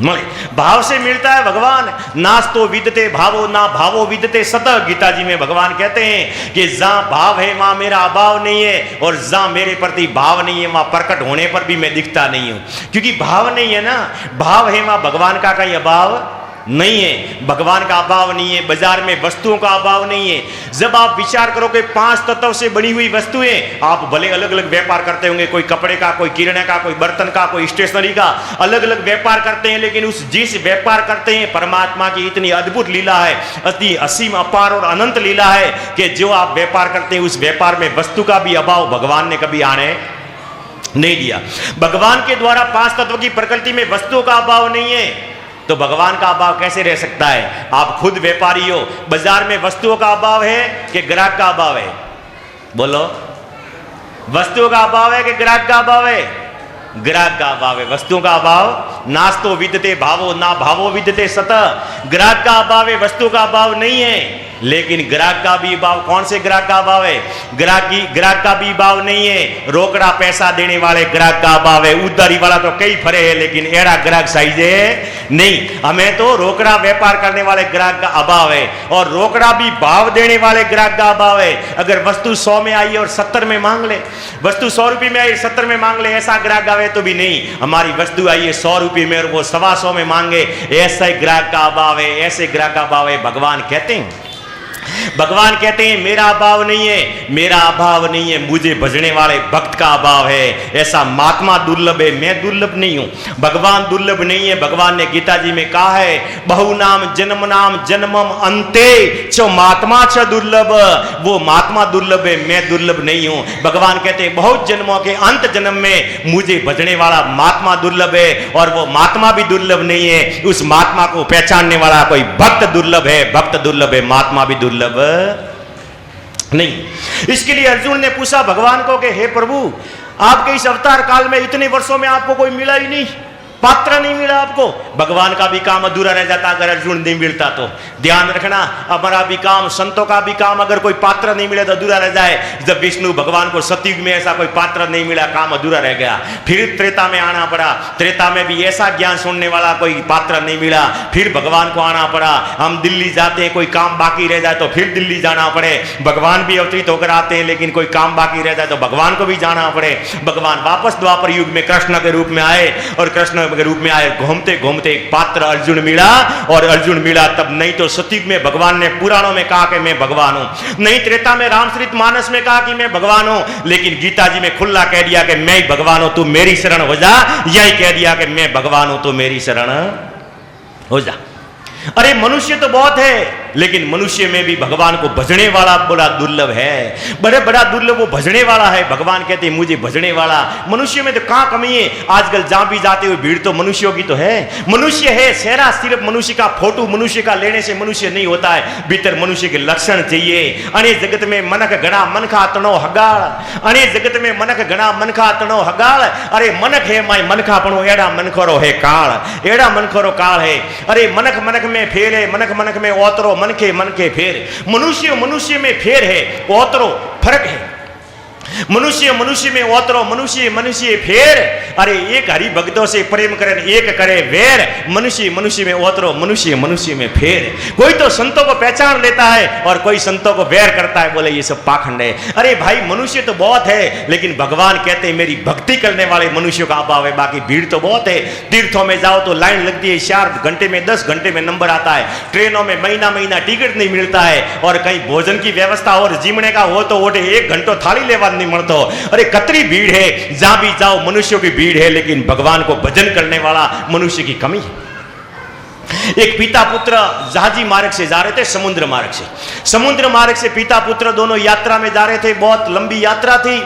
मले। भाव से मिलता है भगवान। नास तो विदते भावो, ना भावो विदते सत। गीता जी में भगवान कहते हैं कि जहां भाव है वहां मेरा अभाव नहीं है, और जहां मेरे प्रति भाव नहीं है वहां प्रकट होने पर भी मैं दिखता नहीं हूं, क्योंकि भाव नहीं है ना। भाव है वहां भगवान का कहीं अभाव नहीं है, भगवान का अभाव नहीं है, बाजार में वस्तुओं का अभाव नहीं है। जब आप विचार करो कि 5 तत्व से बनी हुई वस्तुएं, आप भले अलग अलग व्यापार करते होंगे, कोई कपड़े का, कोई किराने का, कोई बर्तन का, कोई स्टेशनरी का, अलग अलग व्यापार करते हैं, लेकिन उस जिस व्यापार करते हैं परमात्मा की इतनी अद्भुत लीला है, अति असीम अपार और अनंत लीला है कि जो आप व्यापार करते हैं उस व्यापार में वस्तु का भी अभाव भगवान ने कभी आने नहीं दिया। भगवान के द्वारा 5 तत्व की प्रकृति में वस्तुओं का अभाव नहीं है, तो भगवान का अभाव कैसे रह सकता है? आप खुद व्यापारी हो, बाजार में वस्तुओं का अभाव है कि ग्राहक का अभाव है? बोलो, वस्तुओं का अभाव है कि ग्राहक का अभाव है? ग्राहक का अभाव है, वस्तुओं का अभाव। नास्तो विदते भावो, ना भावो विदते सत। ग्राहक का अभाव है, वस्तु का अभाव नहीं है। लेकिन ग्राहक का भी भाव, कौन से ग्राहक का अभाव है? ग्राहक का भी भाव नहीं है। रोकड़ा पैसा देने वाले ग्राहक का अभाव है। उधारी वाला तो कई फरे है, लेकिन एड़ा ग्राहक साइज है नहीं। हमें तो रोकड़ा व्यापार करने वाले ग्राहक का अभाव है, और रोकड़ा भी भाव देने वाले ग्राहक का अभाव है। अगर वस्तु 100 में आई और 70 में मांग ले, वस्तु 100 रुपये में आई 70 में मांग ले, ऐसा ग्राहक आवे तो भी नहीं। हमारी वस्तु आई है 100 रुपये में और वो 125 में मांगे, ऐसा ही ग्राहक का अभाव है, ऐसे ग्राहक का अभाव है। भगवान कहते हैं मेरा अभाव नहीं है, मेरा अभाव नहीं है, मुझे भजने वाले भक्त का अभाव है। ऐसा महात्मा दुर्लभ है, मैं दुर्लभ नहीं हूं, भगवान दुर्लभ नहीं है। भगवान ने गीता जी में कहा है, बहु नाम जन्मम अंते च महात्मा च दुर्लभ। वो महात्मा दुर्लभ है, मैं दुर्लभ नहीं हूं। भगवान कहते हैं बहुत जन्मों के अंत जन्म में मुझे भजने वाला महात्मा दुर्लभ है, और वो महात्मा भी दुर्लभ नहीं है। उस महात्मा को पहचानने वाला कोई भक्त दुर्लभ है, भक्त दुर्लभ है, महात्मा भी दुर्लभ नहीं। इसके लिए अर्जुन ने पूछा भगवान को कि हे प्रभु, आपके इस अवतार काल में इतने वर्षों में आपको कोई मिला ही नहीं, पात्र नहीं मिला आपको। भगवान का भी काम अधूरा रह जाता अगर अर्जुन नहीं मिलता तो। ध्यान रखना, हमारा भी काम, संतों का भी काम, अगर कोई पात्र नहीं मिले तो अधूरा रह जाए। जब विष्णु भगवान को सतयुग में ऐसा कोई पात्र नहीं मिला, काम अधूरा रह गया। फिर त्रेता में आना पड़ा, त्रेता में भी ऐसा ज्ञान सुनने वाला कोई पात्र नहीं मिला, फिर भगवान को आना पड़ा। हम दिल्ली जाते हैं, कोई काम बाकी रह जाए तो फिर दिल्ली जाना पड़े। भगवान भी अवतरित होकर आते हैं, लेकिन कोई काम बाकी रह जाए तो भगवान को भी जाना पड़े। भगवान वापस द्वापर युग में कृष्ण के रूप में आए, और कृष्ण के रूप में आए, घूमते घूमते एक पात्र अर्जुन मिला, और अर्जुन मिला तब नहीं तो सतयुग में भगवान ने पुराणों में कहा कि मैं भगवान हूं, नहीं त्रेता में रामचरित मानस में कहा कि मैं भगवान हूं, लेकिन गीता जी में खुला कह दिया कि मैं ही भगवान हूं, तू मेरी शरण हो जा। यही कह दिया कि मैं भगवान हूं, तो मेरी शरण हो जा। अरे मनुष्य तो बहुत है, लेकिन मनुष्य में भी भगवान को भजने वाला बड़ा दुर्लभ है, बड़ा दुर्लभ वो भजने वाला है। भगवान कहते हैं मुझे भजने वाला। मनुष्य में तो कहाँ कमी है? आजकल जहां भी जाते हुए भीड़ तो मनुष्यों की तो है। मनुष्य है, सेहरा सिर्फ मनुष्य का फोटो मनुष्य का लेने से मनुष्य नहीं होता है, भीतर मनुष्य के लक्षण चाहिए। अने जगत में मनक गणा मनखा तणो हगाड़, अने जगत में मनक गणा मनखा तणो हगाड़। अरे मनक है माय मनखा पणो एड़ा मनखोरो है काल, एड़ा मनखोरो काल है। अरे मनक मनक में फेर है, मनक मनक में ओतरो, मनके मनके फेर। मनुष्य मनुष्य में फेर है, ओतरो फर्क है। मनुष्य मनुष्य में ओतरो, मनुष्य मनुष्य फेर। अरे एक हरि भक्तों से प्रेम करे, एक करे वेर। मनुष्य मनुष्य में ओतरो, मनुष्य मनुष्य में फेर। कोई तो संतों को पहचान लेता है और कोई संतों को वेर करता है, बोले ये सब पाखंड है। अरे भाई मनुष्य तो बहुत है, लेकिन भगवान कहते हैं मेरी भक्ति करने वाले मनुष्यों का अभाव है, बाकी भीड़ तो बहुत है। तीर्थों में जाओ तो लाइन लगती है, 4 घंटे में 10 घंटे में नंबर आता है। ट्रेनों में महीना महीना टिकट नहीं मिलता है, और कहीं भोजन की व्यवस्था और जीवने का हो तो वोटे 1 घंटो थाली लेवा नहीं मिलता। अरे कतरी भीड़ है, जहां भी जाओ मनुष्यों की भीड़ है, लेकिन भगवान को भजन करने वाला मनुष्य की कमी है। एक पिता पुत्र जहाजी मार्ग से जा रहे थे, समुद्र मार्ग से पिता पुत्र दोनों यात्रा में जा रहे थे। बहुत लंबी यात्रा थी,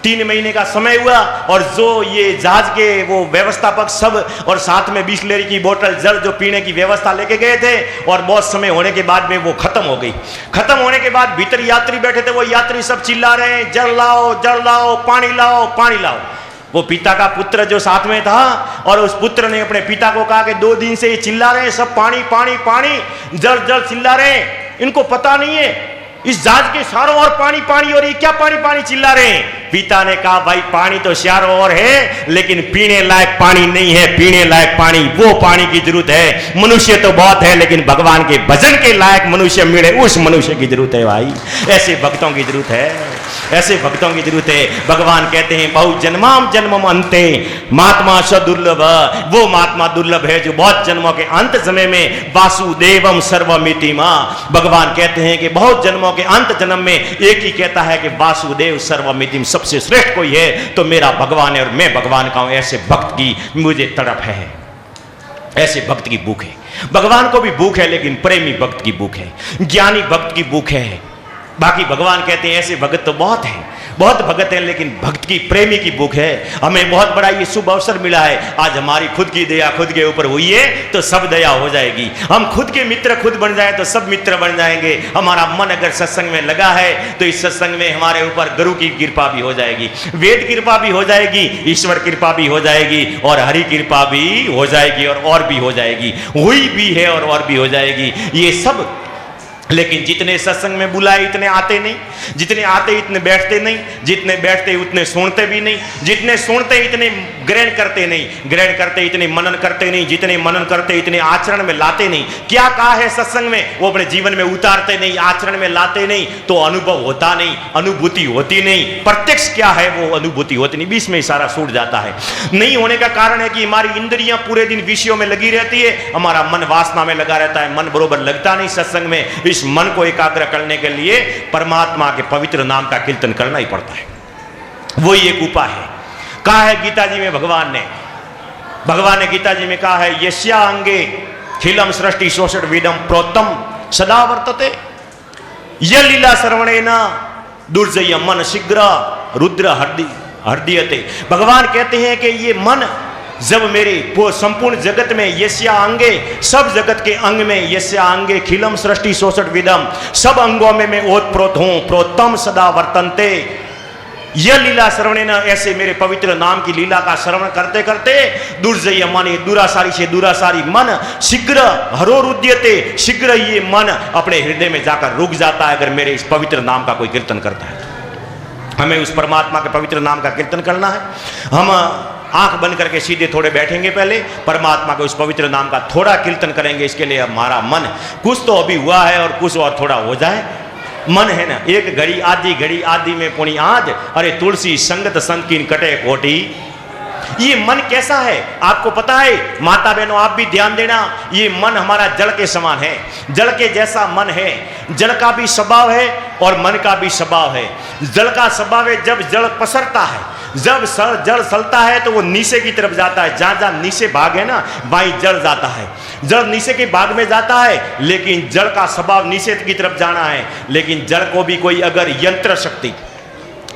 3 महीने का समय हुआ। और जो ये जहाज के वो व्यवस्थापक सब, और साथ में 20 लीटर की बोतल जल जो पीने की व्यवस्था लेके गए थे, और बहुत समय होने के बाद में वो खत्म हो गई। खत्म होने के बाद भीतर यात्री बैठे थे, वो यात्री सब चिल्ला रहे हैं जल लाओ, पानी लाओ, पानी लाओ। वो पिता का पुत्र जो साथ में था, और उस पुत्र ने अपने पिता को कहा कि 2 दिन से ये चिल्ला रहे हैं सब, पानी पानी पानी, जल जल चिल्ला रहे हैं, इनको पता नहीं है इस जहाज के चारों ओर पानी पानी, और ये क्या पानी पानी चिल्ला रहे हैं। पिता ने कहा भाई पानी तो चारों ओर है, लेकिन पीने लायक पानी नहीं है। पीने लायक पानी, वो पानी की जरूरत है। मनुष्य तो बहुत है, लेकिन भगवान के भजन के लायक मनुष्य मिले, उस मनुष्य की जरूरत है भाई। ऐसे भक्तों की जरूरत है, ऐसे भक्तों की जरूरत है। भगवान कहते हैं बहु जन्माम जन्मम अंते महात्मा स दुर्लभ। वो महात्मा दुर्लभ है जो बहुत जन्मों के अंत समय में वासुदेवम सर्वमिति मां। भगवान कहते हैं कि बहुत जन्मों के अंत जन्म में एक ही कहता है कि वासुदेव सर्वमिति, सबसे श्रेष्ठ कोई है तो मेरा भगवान है, और मैं भगवान का हूं। ऐसे भक्त की मुझे तड़प है, ऐसे भक्त की भूख है। भगवान को भी भूख है, लेकिन प्रेमी भक्त की भूख है, ज्ञानी भक्त की भूख है। बाकी भगवान कहते हैं ऐसे भगत तो बहुत हैं, बहुत भगत हैं, लेकिन भक्त की प्रेमी की भूख है। हमें बहुत बड़ा ये शुभ अवसर मिला है। आज हमारी खुद की दया खुद के ऊपर हुई है तो सब दया हो जाएगी। हम खुद के मित्र खुद बन जाए तो सब मित्र बन जाएंगे। हमारा मन अगर सत्संग में लगा है तो इस सत्संग में हमारे ऊपर गुरु की कृपा भी हो जाएगी, वेद कृपा भी हो जाएगी, ईश्वर कृपा भी हो जाएगी, और हरि कृपा भी हो जाएगी, और भी हो जाएगी, हुई भी है और भी हो जाएगी। ये सब, लेकिन जितने सत्संग में बुलाए इतने आते नहीं, जितने आते इतने बैठते नहीं, जितने बैठते उतने सुनते भी नहीं, जितने सुनते इतने ग्रहण करते नहीं, ग्रहण करते इतने मनन करते नहीं, जितने मनन करते इतने आचरण में लाते नहीं। क्या कहा है सत्संग में, वो अपने जीवन में उतारते नहीं, आचरण में लाते नहीं, तो अनुभव होता नहीं, अनुभूति होती नहीं। प्रत्यक्ष क्या है वो अनुभूति होती नहीं, बीच में इशारा छूट जाता है। नहीं होने का कारण है कि हमारी इंद्रियां पूरे दिन विषयों में लगी रहती है, हमारा मन वासना में लगा रहता है, मन बरोबर लगता नहीं सत्संग में। इस मन को एकाग्र करने के लिए परमात्मा के पवित्र नाम का कीर्तन करना ही पड़ता है, वही एक उपाय है। कहा है गीता जी में भगवान ने गीता जी में कहा है यस्या अंगे खिलम सृष्टि शोषण विदम प्रोत्तम सदा वर्तते य लीला श्रवणेन दुर्जय मन शीघ्र रुद्र हृदयते। भगवान कहते हैं कि ये मन जब मेरे संपूर्ण जगत में यस्या अंगे, सब जगत के अंग में, यस्या अंगे खिलम सृष्टि शोषण विदम, सब अंगों में मैं ओतप्रोत हूं, प्रोत्तम सदा वर्तन्ते यह लीला श्रवणेन, ऐसे मेरे पवित्र नाम की लीला का श्रवण करते करते दुर्जय मन, दुरासारी से दुरासारी मन शीघ्र हरोरुद्यते, शीघ्र ये मन अपने हृदय में जाकर रुक जाता है अगर मेरे इस पवित्र नाम का कोई कीर्तन करता है। हमें उस परमात्मा के पवित्र नाम का कीर्तन करना है। हम आंख बंद करके सीधे थोड़े बैठेंगे, पहले परमात्मा के उस पवित्र नाम का थोड़ा कीर्तन करेंगे। इसके लिए हमारा मन कुछ तो अभी हुआ है और कुछ और थोड़ा हो जाए। मन है ना, एक घड़ी आदि में पुणी आज, अरे तुलसी संगत संकीन कटे कोटि। ये मन कैसा है आपको पता है? माता बहनों आप भी ध्यान देना, ये मन हमारा जल के समान है, जल के जैसा मन है। जल का भी स्वभाव है और मन का भी स्वभाव है। जल का स्वभाव है जब जल पसरता है, जब जड़ सलता है तो वो नीचे की तरफ जाता है, जहां जहां नीचे भाग है ना वहीं जड़ जाता है, जड़ नीचे के भाग में जाता है। लेकिन जड़ का स्वभाव नीचे की तरफ जाना है। लेकिन जड़ को भी कोई अगर यंत्र शक्ति,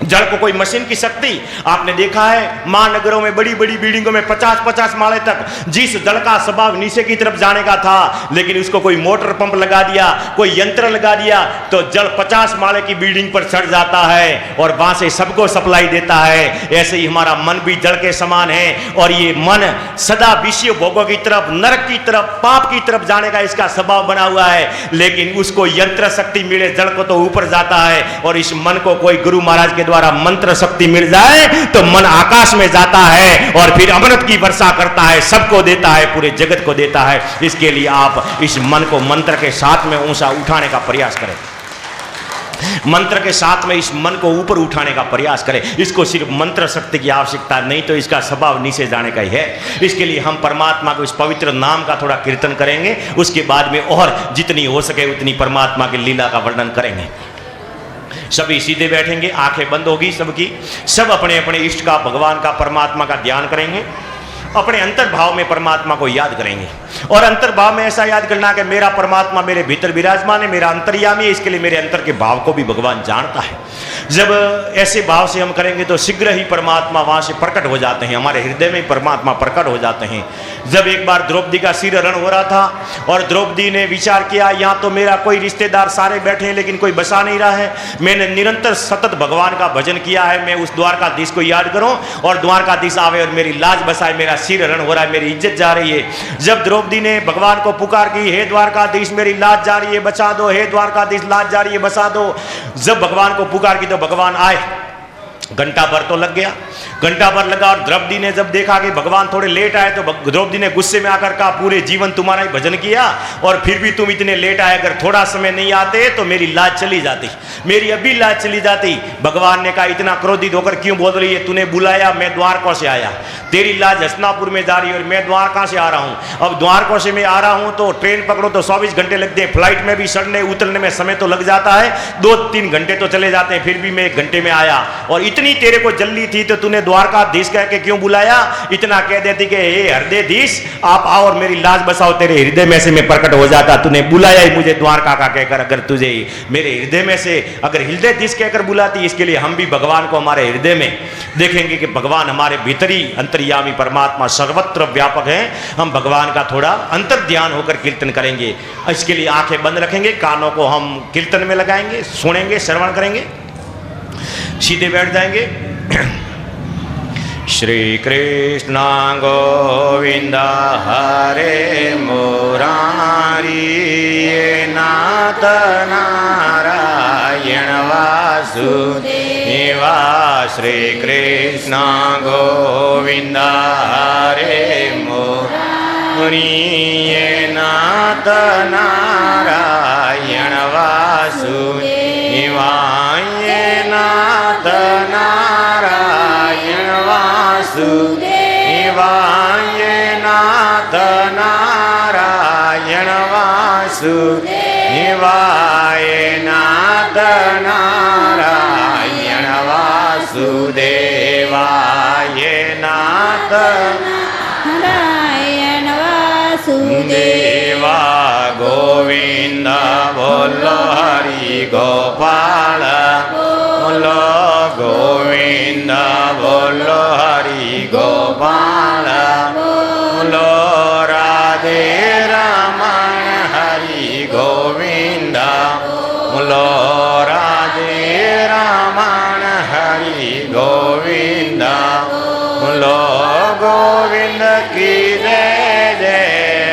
जड़ को कोई मशीन की शक्ति, आपने देखा है महानगरों में बड़ी बड़ी बिल्डिंगों में 50-50 माले तक जिस जड़ का स्वभाव नीचे की तरफ जाने का था, लेकिन उसको कोई मोटर पंप लगा दिया, कोई यंत्र लगा दिया तो जड़ 50 माले की बिल्डिंग पर चढ़ जाता है और वहां से सबको सप्लाई देता है। ऐसे ही हमारा मन भी जड़ के समान है और ये मन सदा विषय भोगों की तरफ, नरक की तरफ, पाप की तरफ जाने का इसका स्वभाव बना हुआ है। लेकिन उसको यंत्र शक्ति मिले, जड़ को तो ऊपर जाता है। और इस मन को कोई गुरु महाराज के द्वारा मंत्र शक्ति मिल जाए तो मन आकाश में जाता है और फिर अमृत की वर्षा करता है, सबको देता है, पूरे जगत को देता है। इसके लिए आप इस मन को मंत्र के साथ में ऊंचा उठाने का प्रयास करें, मंत्र के साथ में इस मन को ऊपर उठाने का प्रयास करें। इसको सिर्फ मंत्र शक्ति की आवश्यकता नहीं, तो इसका स्वभाव नीचे जाने का ही है। इसके लिए हम परमात्मा को इस पवित्र नाम का थोड़ा कीर्तन करेंगे, उसके बाद में और जितनी हो सके उतनी परमात्मा की लीला का वर्णन करेंगे। सभी सीधे बैठेंगे, आंखें बंद होगी सबकी, सब अपने अपने इष्ट का, भगवान का, परमात्मा का ध्यान करेंगे, अपने अंतर्भाव में परमात्मा को याद करेंगे। और अंतर्भाव में ऐसा याद करना कि मेरा परमात्मा मेरे भीतर विराजमान है, मेरा अंतर्यामी है, इसके लिए मेरे अंतर के भाव को भी भगवान जानता है। जब ऐसे भाव से हम करेंगे तो शीघ्र ही परमात्मा वहां से प्रकट हो जाते हैं, हमारे हृदय में परमात्मा प्रकट हो जाते हैं। जब एक बार द्रौपदी का सिर हरण हो रहा था और द्रौपदी ने विचार किया यहाँ तो मेरा कोई रिश्तेदार सारे बैठे हैं लेकिन कोई बसा नहीं रहा है, मैंने निरंतर सतत भगवान का भजन किया है, मैं उस द्वारकाधीश को याद करूं और द्वारकाधीश आवे और मेरी लाज बसाए, मेरा सिर हरण हो रहा है, मेरी इज्जत जा रही है। जब द्रौपदी ने भगवान को पुकार की, हे द्वारकाधीश मेरी लाज जा रही है बचा दो, हे द्वारकाधीश लाज जा रही है बचा दो, जब भगवान को पुकार की तो भगवान आए। घंटा भर तो लग गया, घंटा भर लगा और द्रौपदी ने जब देखा कि भगवान थोड़े लेट आए तो द्रौपदी ने गुस्से में आकर कहा पूरे जीवन तुम्हारा ही भजन किया और फिर भी तुम इतने लेट आए, अगर थोड़ा समय नहीं आते तो मेरी लाज चली जाती, मेरी अभी लाज चली जाती। भगवान ने कहा इतना क्रोधित होकर क्यों बोल रही है, तूने बुलाया, मैं द्वारका से आया, तेरी लाज हसनापुर में जा रही है और मैं द्वारका से आ रहा हूँ। अब द्वारका से मैं आ रहा हूँ तो ट्रेन पकड़ो तो 24 घंटे लगते हैं, फ्लाइट में भी चढ़ने उतरने में समय तो लग जाता है, 2-3 घंटे तो चले जाते हैं, फिर भी मैं 1 घंटे में आया और इतनी तेरे को जल्दी थी तो तूने द्वारकाधीश कह के क्यों बुलाया, इतना कह देती कि हे हृदयधीश आप आओ और मेरी लाज बसाओ, तेरे हृदय में से मैं प्रकट हो जाता, तूने बुलाया ही मुझे द्वारका का कहकर, अगर तुझे मेरे हृदय में से अगर हृदयधीश कहकर बुलाती। इसके लिए हम भी भगवान को हमारे हृदय में देखेंगे कि भगवान हमारे भीतरी अंतर्यामी परमात्मा सर्वत्र व्यापक है, हम भगवान का थोड़ा अंतर ध्यान होकर कीर्तन करेंगे। इसके लिए आंखें बंद रखेंगे, कानों को हम कीर्तन में लगाएंगे, सुनेंगे, श्रवण करेंगे, सीधे बैठ जाएंगे। श्री कृष्ण गोविंद हरे मुरारी नाथ नारायण वासुदेवा, श्री कृष्ण गोविंद हरे मुरारी नाथ नारायण वासुदेवा, नाथ नारायण वासुदेवाय, नाथ नारायण वासुदेवाय, नाथ नारायण वासुदेवाय, नाथ नारायण वासुदेवा। गोविंद बोलो हरि गोपाल बोलो, गोविंद बोलो हरि गोपाल बोलो, राधे रमण हरि गोविंद बोलो, राधे रमण हरि गोविंद बोलो, गोविंद की जय जय,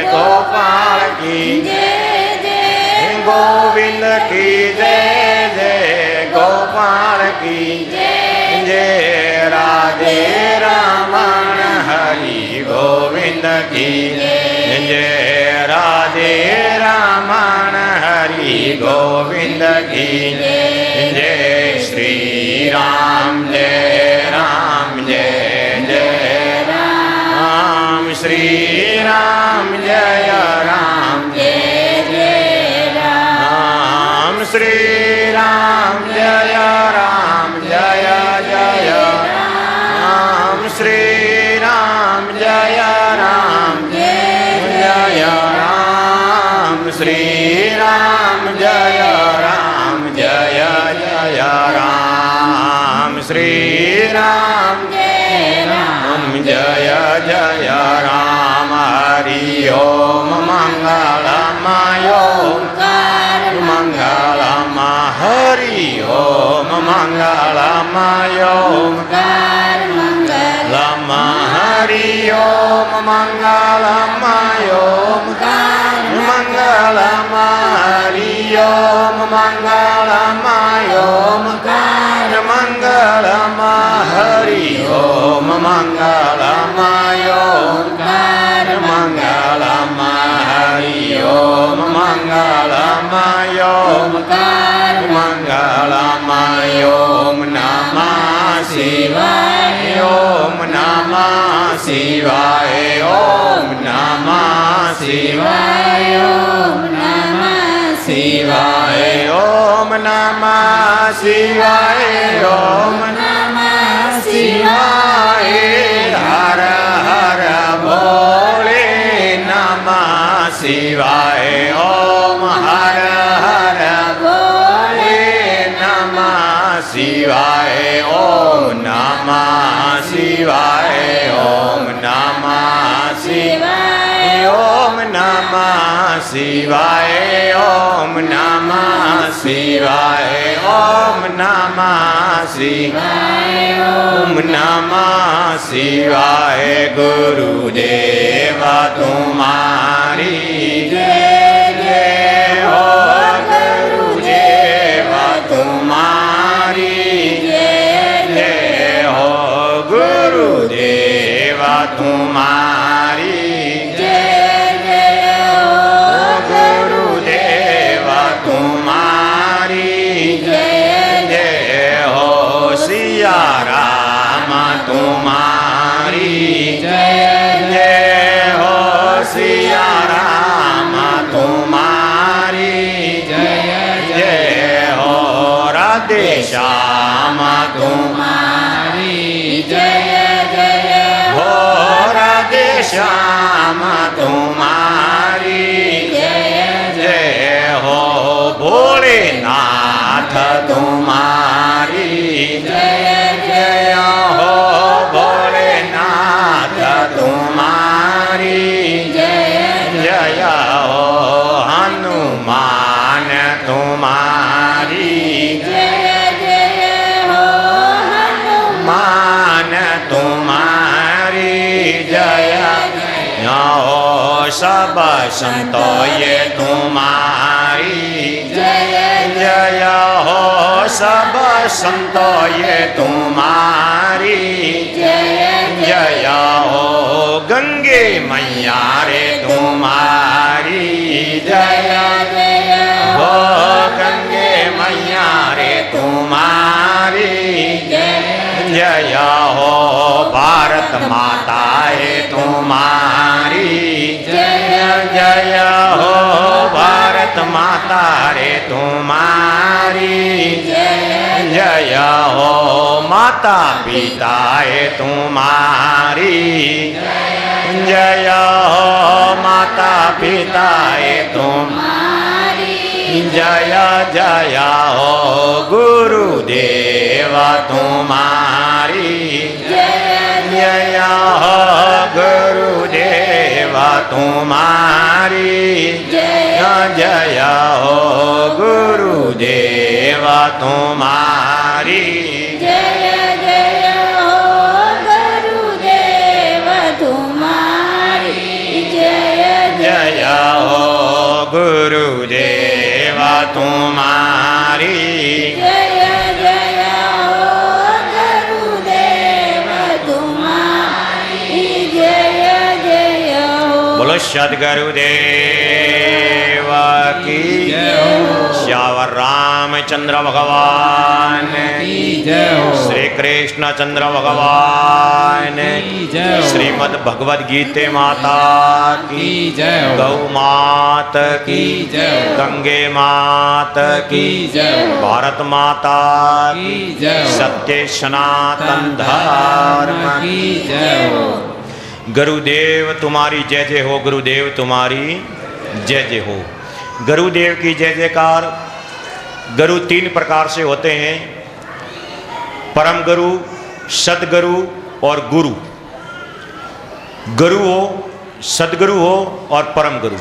गोपाल की जय जय, गोविंद की जय जय, गोपाल की जय जय, राधे रमण हरि गोविंद की जय जय, राधे रमण हरि गोविंद की जय जय। श्री राम जय राम जय जय राम, श्री राम जय राम जय जय राम, श्री राम जय राम जय जय श्री राम जय जय राम हरि ओम मंगलमय मंगलम हरि ओम मंगलमय मंगलम हरि ओम मंगलमय मंगलम हरि ओम मंगलमय मंगलम हरि ओम मंगलमय मंगलम हरि ओम मंगलमय मंगलमय ओम नमः शिवाय ओम नमः शिवाय ओम नमः शिवाय ओम नमः शिवाय ओम नमः शिवाय ओम नमः शिवाय हर हर भोले नमः शिवाय ओम हर हर भोले नमः शिवाय ओम नमः शिवाय ओम नमः शिवाय ओम नमः शिवाय ओम नमः शिवाय ओम नमः शिवाय ओम नमः शिवाय गुरुदेव तुम्हारी जय जय हो गुरुदेव तुम्हारी जय जय हो गुरुदेव तुम्हारी जय जय हो गुरुदेव तुम्हारी जय जय हो सिया राम तुम्हारी जय जय हो सिया राम तुम्हारी जय जय हो राधे श्याम तुम्हारी जय जय हो राधे श्याम तुम्हारी जय जय हो भोलेनाथ तुम्हारी जय जय हो भोलेनाथ तुम्हारी जय जय हो हनुमान तुम्हारी जय जय हो हनुमान तुम्हारी जय जय हो सब संतों ये तुम्हारी जय जय हो सब संतों ये तुम्हारी जय जय हो गंगे मैया रे तुम्हारी जय जय हो गंगे मैया रे तुम्हारी जय जय हो भारत माता है तुम्हारी जय जय हो भारत माता रे तुम्हारी जय जय हो माता पिता है तुम्हारी जय हो माता पिता है तुम्हारी जय जय हो गुरुदेव तुम्हारी जय जय हो गुरुदेव तुम्हारी जय जय हो गुरुदेव तुम्हारी जय जय हो गुरुदेव तुम्हारी जय जय हो गुरुदेव तुम्हारी जय जय हो गुरुदेव तुम्हारी जय जय हो। बोलो सद्गुरुदेव की श्यावर रामचंद्र भगवान की जय हो। श्री कृष्ण चंद्र भगवान की जय हो। श्रीमद् भगवद गीते माता की जय हो। गौ मात की जय हो। गंगे मात की जय हो। भारत माता की जय हो। सत्य सनातन धर्म की जय हो। गुरुदेव तुम्हारी जय जय हो। गुरुदेव तुम्हारी जय जय हो। गुरुदेव की जय जयकार। गुरु तीन प्रकार से होते हैं। परम गुरु, सदगुरु और गुरु। गुरु हो, सदगुरु हो और परम गुरु।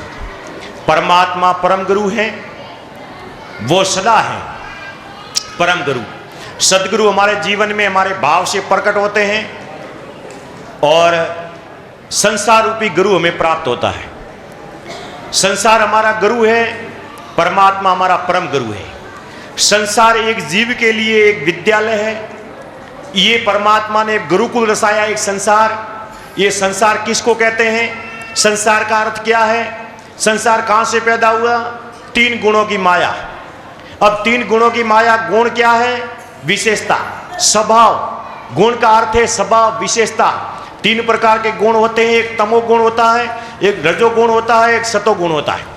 परमात्मा परम गुरु है, वो सदा है परम गुरु। सदगुरु हमारे जीवन में हमारे भाव से प्रकट होते हैं और संसार रूपी गुरु हमें प्राप्त होता है। संसार हमारा गुरु है, परमात्मा हमारा परम गुरु है। संसार एक जीव के लिए एक विद्यालय है। ये परमात्मा ने गुरुकुल रचाया एक संसार। ये संसार किसको कहते हैं? संसार का अर्थ क्या है? संसार कहां से पैदा हुआ? 3 गुणों की माया। अब 3 गुणों की माया, गुण क्या है? विशेषता, स्वभाव। गुण का अर्थ है स्वभाव, विशेषता। 3 प्रकार के गुण होते हैं। एक तमोगुण होता है, एक रजोगुण होता है, एक सतोगुण होता है।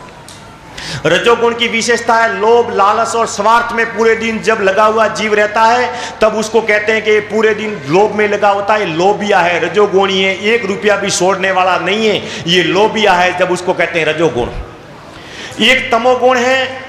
रजोगुण की विशेषता है लोभ, लालच और स्वार्थ में पूरे दिन जब लगा हुआ जीव रहता है तब उसको कहते हैं कि पूरे दिन लोभ में लगा होता है, लोभिया है, रजोगुणी है, 1 रुपया भी छोड़ने वाला नहीं है, ये लोभिया है, जब उसको कहते हैं रजोगुण। एक तमोगुण है,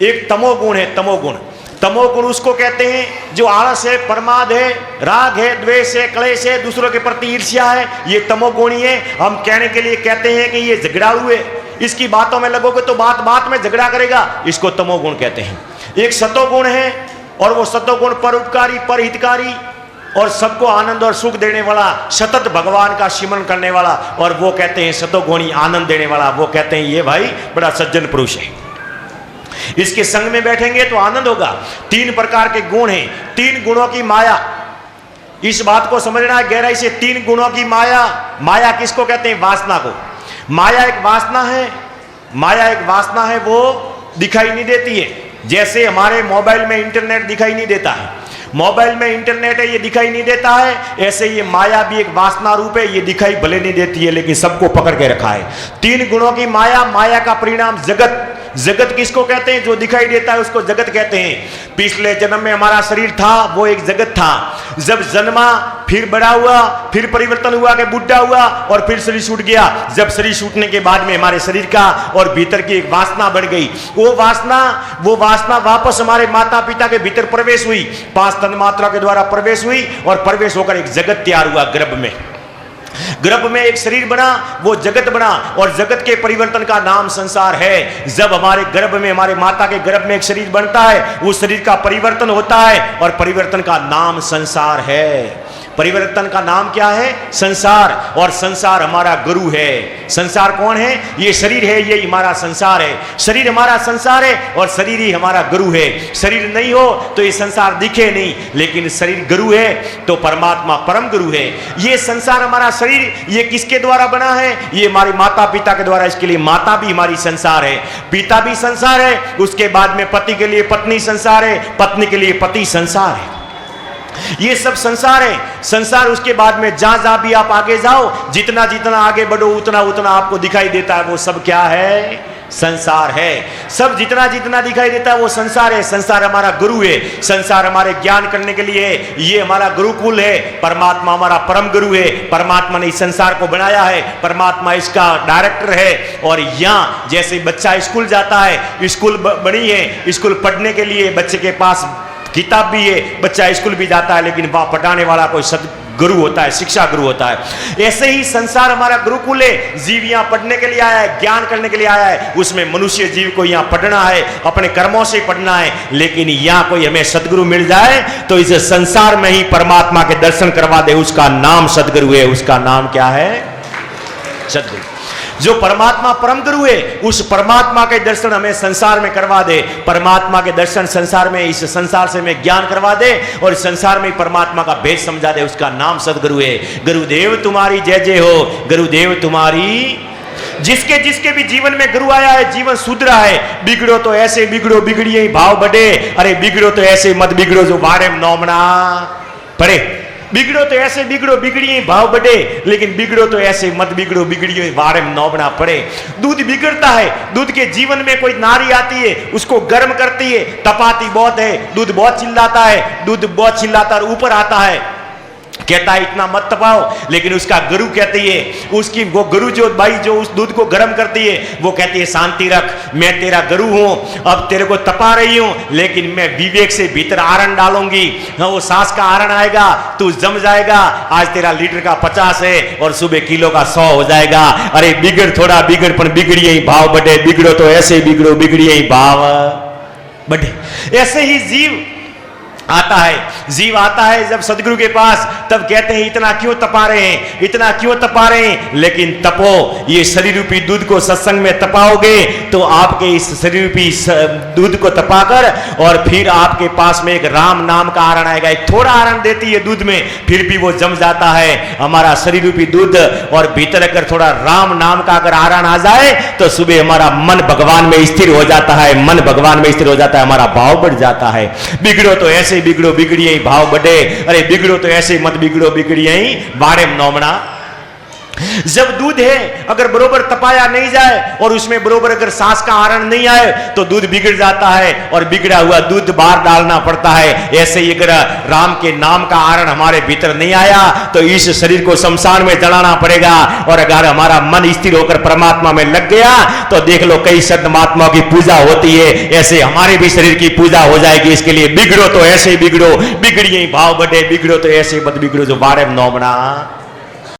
एक तमोगुण है, तमोगुण। तमोगुण उसको कहते हैं जो आलस है, प्रमाद है, राग है, द्वेष है, क्लेश है, दूसरों के प्रति ईर्ष्या है, ये तमोगुणी है। हम कहने के लिए कहते हैं कि ये झगड़ालू है, इसकी बातों में लगोगे तो बात बात में झगड़ा करेगा, इसको तमोगुण कहते हैं। एक सतोगुण है और वो सतोगुण परोपकारी, परहितकारी और सबको आनंद और सुख देने वाला, सतत भगवान का सिमरन करने वाला, और वो कहते हैं सतोगुणी, आनंद देने वाला। वो कहते हैं ये भाई बड़ा सज्जन पुरुष है, इसके संग में बैठेंगे तो आनंद होगा। 3 प्रकार के गुण हैं, 3 गुणों की माया। इस बात को समझना है गहराई से। 3 गुणों की माया। माया किसको कहते हैं? वासना को। माया एक वासना है, माया एक वासना है, वो दिखाई नहीं देती है। जैसे हमारे मोबाइल में इंटरनेट दिखाई नहीं देता है, मोबाइल में इंटरनेट है, ये दिखाई नहीं देता है, ऐसे ये माया भी एक वासना रूप है, ये दिखाई भले नहीं देती है लेकिन सबको पकड़ के रखा है। 3 गुणों की माया। माया का परिणाम जगत। जगत किसको कहते हैं? जो दिखाई देता है उसको जगत कहते हैं। पिछले जन्म में हमारा शरीर था, वो एक जगत था। जब जन्मा, फिर बड़ा हुआ, फिर परिवर्तन हुआ कि बुढ़ा हुआ और फिर शरीर छूट गया। जब शरीर छूटने के बाद में हमारे शरीर का और भीतर की एक वासना बढ़ गई। वो वासना वापस हमारे माता पिता के भीतर प्रवेश हुई, 5 तन्मात्रा के द्वारा प्रवेश हुई और प्रवेश होकर एक जगत तैयार हुआ गर्भ में। गर्भ में एक शरीर बना, वो जगत बना, और जगत के परिवर्तन का नाम संसार है। जब हमारे गर्भ में, हमारे माता के गर्भ में एक शरीर बनता है, उस शरीर का परिवर्तन होता है और परिवर्तन का नाम संसार है। परिवर्तन का नाम क्या है? संसार। और संसार हमारा गुरु है। संसार कौन है? ये शरीर है, ये हमारा संसार है। शरीर हमारा संसार है और शरीर ही हमारा गुरु है। शरीर नहीं हो तो ये संसार दिखे नहीं, लेकिन शरीर गुरु है तो परमात्मा परम गुरु है। ये संसार हमारा शरीर, ये किसके द्वारा बना है? ये हमारे माता पिता के द्वारा। इसके लिए माता भी हमारी संसार है, पिता भी संसार है, उसके बाद में पति के लिए पत्नी संसार है, पत्नी के लिए पति संसार है। ये सब संसार है। संसार उसके बाद में जहां जहां भी आप आगे जाओ, जितना जितना आगे बढ़ो उतना उतना आपको दिखाई देता है वो सब क्या है? संसार है। सब जितना जितना दिखाई देता है वो संसार है। संसार हमारा गुरु है, संसार हमारे ज्ञान करने के लिए है, ये हमारा गुरुकुल है। परमात्मा हमारा परम गुरु है। परमात्मा ने इस संसार को बनाया है, परमात्मा इसका डायरेक्टर है। और यहाँ जैसे बच्चा स्कूल जाता है, स्कूल बनी है, स्कूल पढ़ने के लिए बच्चे के पास किताब भी है, बच्चा स्कूल भी जाता है, लेकिन वहां पढ़ाने वाला कोई सदगुरु होता है, शिक्षा गुरु होता है। ऐसे ही संसार हमारा गुरुकुल है। जीव यहाँ पढ़ने के लिए आया है, ज्ञान करने के लिए आया है। उसमें मनुष्य जीव को यहाँ पढ़ना है, अपने कर्मों से पढ़ना है। लेकिन यहाँ कोई हमें सदगुरु मिल जाए तो इस संसार में ही परमात्मा के दर्शन करवा दे, उसका नाम सदगुरु है। उसका नाम क्या है? सदगुरु। जो परमात्मा परम गुरु है, उस परमात्मा के दर्शन हमें संसार में करवा दे। परमात्मा के दर्शन संसार में, इस संसार से हमें ज्ञान करवा दे और संसार में परमात्मा का भेद समझा दे। उसका नाम सदगुरु है। गुरुदेव तुम्हारी जय जय हो, गुरुदेव तुम्हारी। जिसके जिसके भी जीवन में गुरु आया है, जीवन सुधरा है। बिगड़ो तो ऐसे बिगड़ो, बिगड़िए भाव बढ़े। अरे बिगड़ो तो ऐसे मत बिगड़ो जो वारे नौमना पड़े। बिगड़ो तो ऐसे बिगड़ो, बिगड़िए भाव बढ़े। लेकिन बिगड़ो तो ऐसे मत बिगड़ो, बिगड़िए वारे नौबना पड़े। दूध बिगड़ता है, दूध के जीवन में कोई नारी आती है, उसको गर्म करती है, तपाती बहुत है, दूध बहुत चिल्लाता है, दूध बहुत चिल्लाता है, ऊपर आता है, कहता है इतना मत तपाओ, लेकिन उसका गुरु कहती है, उसकी वो गुरु जो भाई जो उस दूध को गर्म करती है, वो कहती है शांति रख, मैं तेरा गुरु हूं, अब तेरे को तपा रही हूं, लेकिन मैं विवेक से भीतर आरण डालूंगी। हाँ, वो सांस का आरण आएगा, तू जम जाएगा। आज तेरा लीटर का 50 है और सुबह किलो का 100 हो जाएगा। अरे बिगड़ थोड़ा बिगड़, पर बिगड़िए ही भाव बढ़े, बिगड़ो तो ऐसे बिगड़ो, बिगड़िए ही भाव बढ़े। ऐसे ही आता है जब सदगुरु के पास, तब कहते हैं इतना क्यों तपा रहे हैं, इतना क्यों तपा रहे हैं। लेकिन तपो, ये शरीर रूपी दूध को सत्संग में तपाओगे तो आपके इस शरीर रूपी दूध को तपाकर और फिर आपके पास में एक राम नाम का आरण आएगा। एक थोड़ा आरण देती है दूध में, फिर भी वो जम जाता है हमारा शरीर रूपी दूध। और भीतर अगर थोड़ा राम नाम का अगर आरण आ जाए तो सुबह हमारा मन भगवान में स्थिर हो जाता है, मन भगवान में स्थिर हो जाता है, हमारा भाव बढ़ जाता है। बिगड़ो तो ऐसे बिगड़ो, बिगड़िए ही भाव बढ़े। अरे बिगड़ो तो ऐसे मत बिगड़ो, बिगड़िए ही बाड़े नौमना। जब दूध है अगर बरोबर तपाया नहीं जाए और उसमें बरोबर अगर सांस का आरण नहीं आए तो दूध बिगड़ जाता है और बिगड़ा हुआ दूध बाहर डालना पड़ता है। ऐसे ही अगर राम के नाम का आरण हमारे भीतर नहीं आया तो इस शरीर को शमशान में जलाना पड़ेगा। और अगर हमारा मन स्थिर होकर परमात्मा में लग गया तो देख लो कई संत महात्माओं की पूजा होती है, ऐसे हमारे भी शरीर की पूजा हो जाएगी। इसके लिए बिगड़ो तो ऐसे बिगड़ो, बिगड़िए भाव बढ़े, बिगड़ो तो ऐसे मत बिगड़ो जो बारे में नौमना।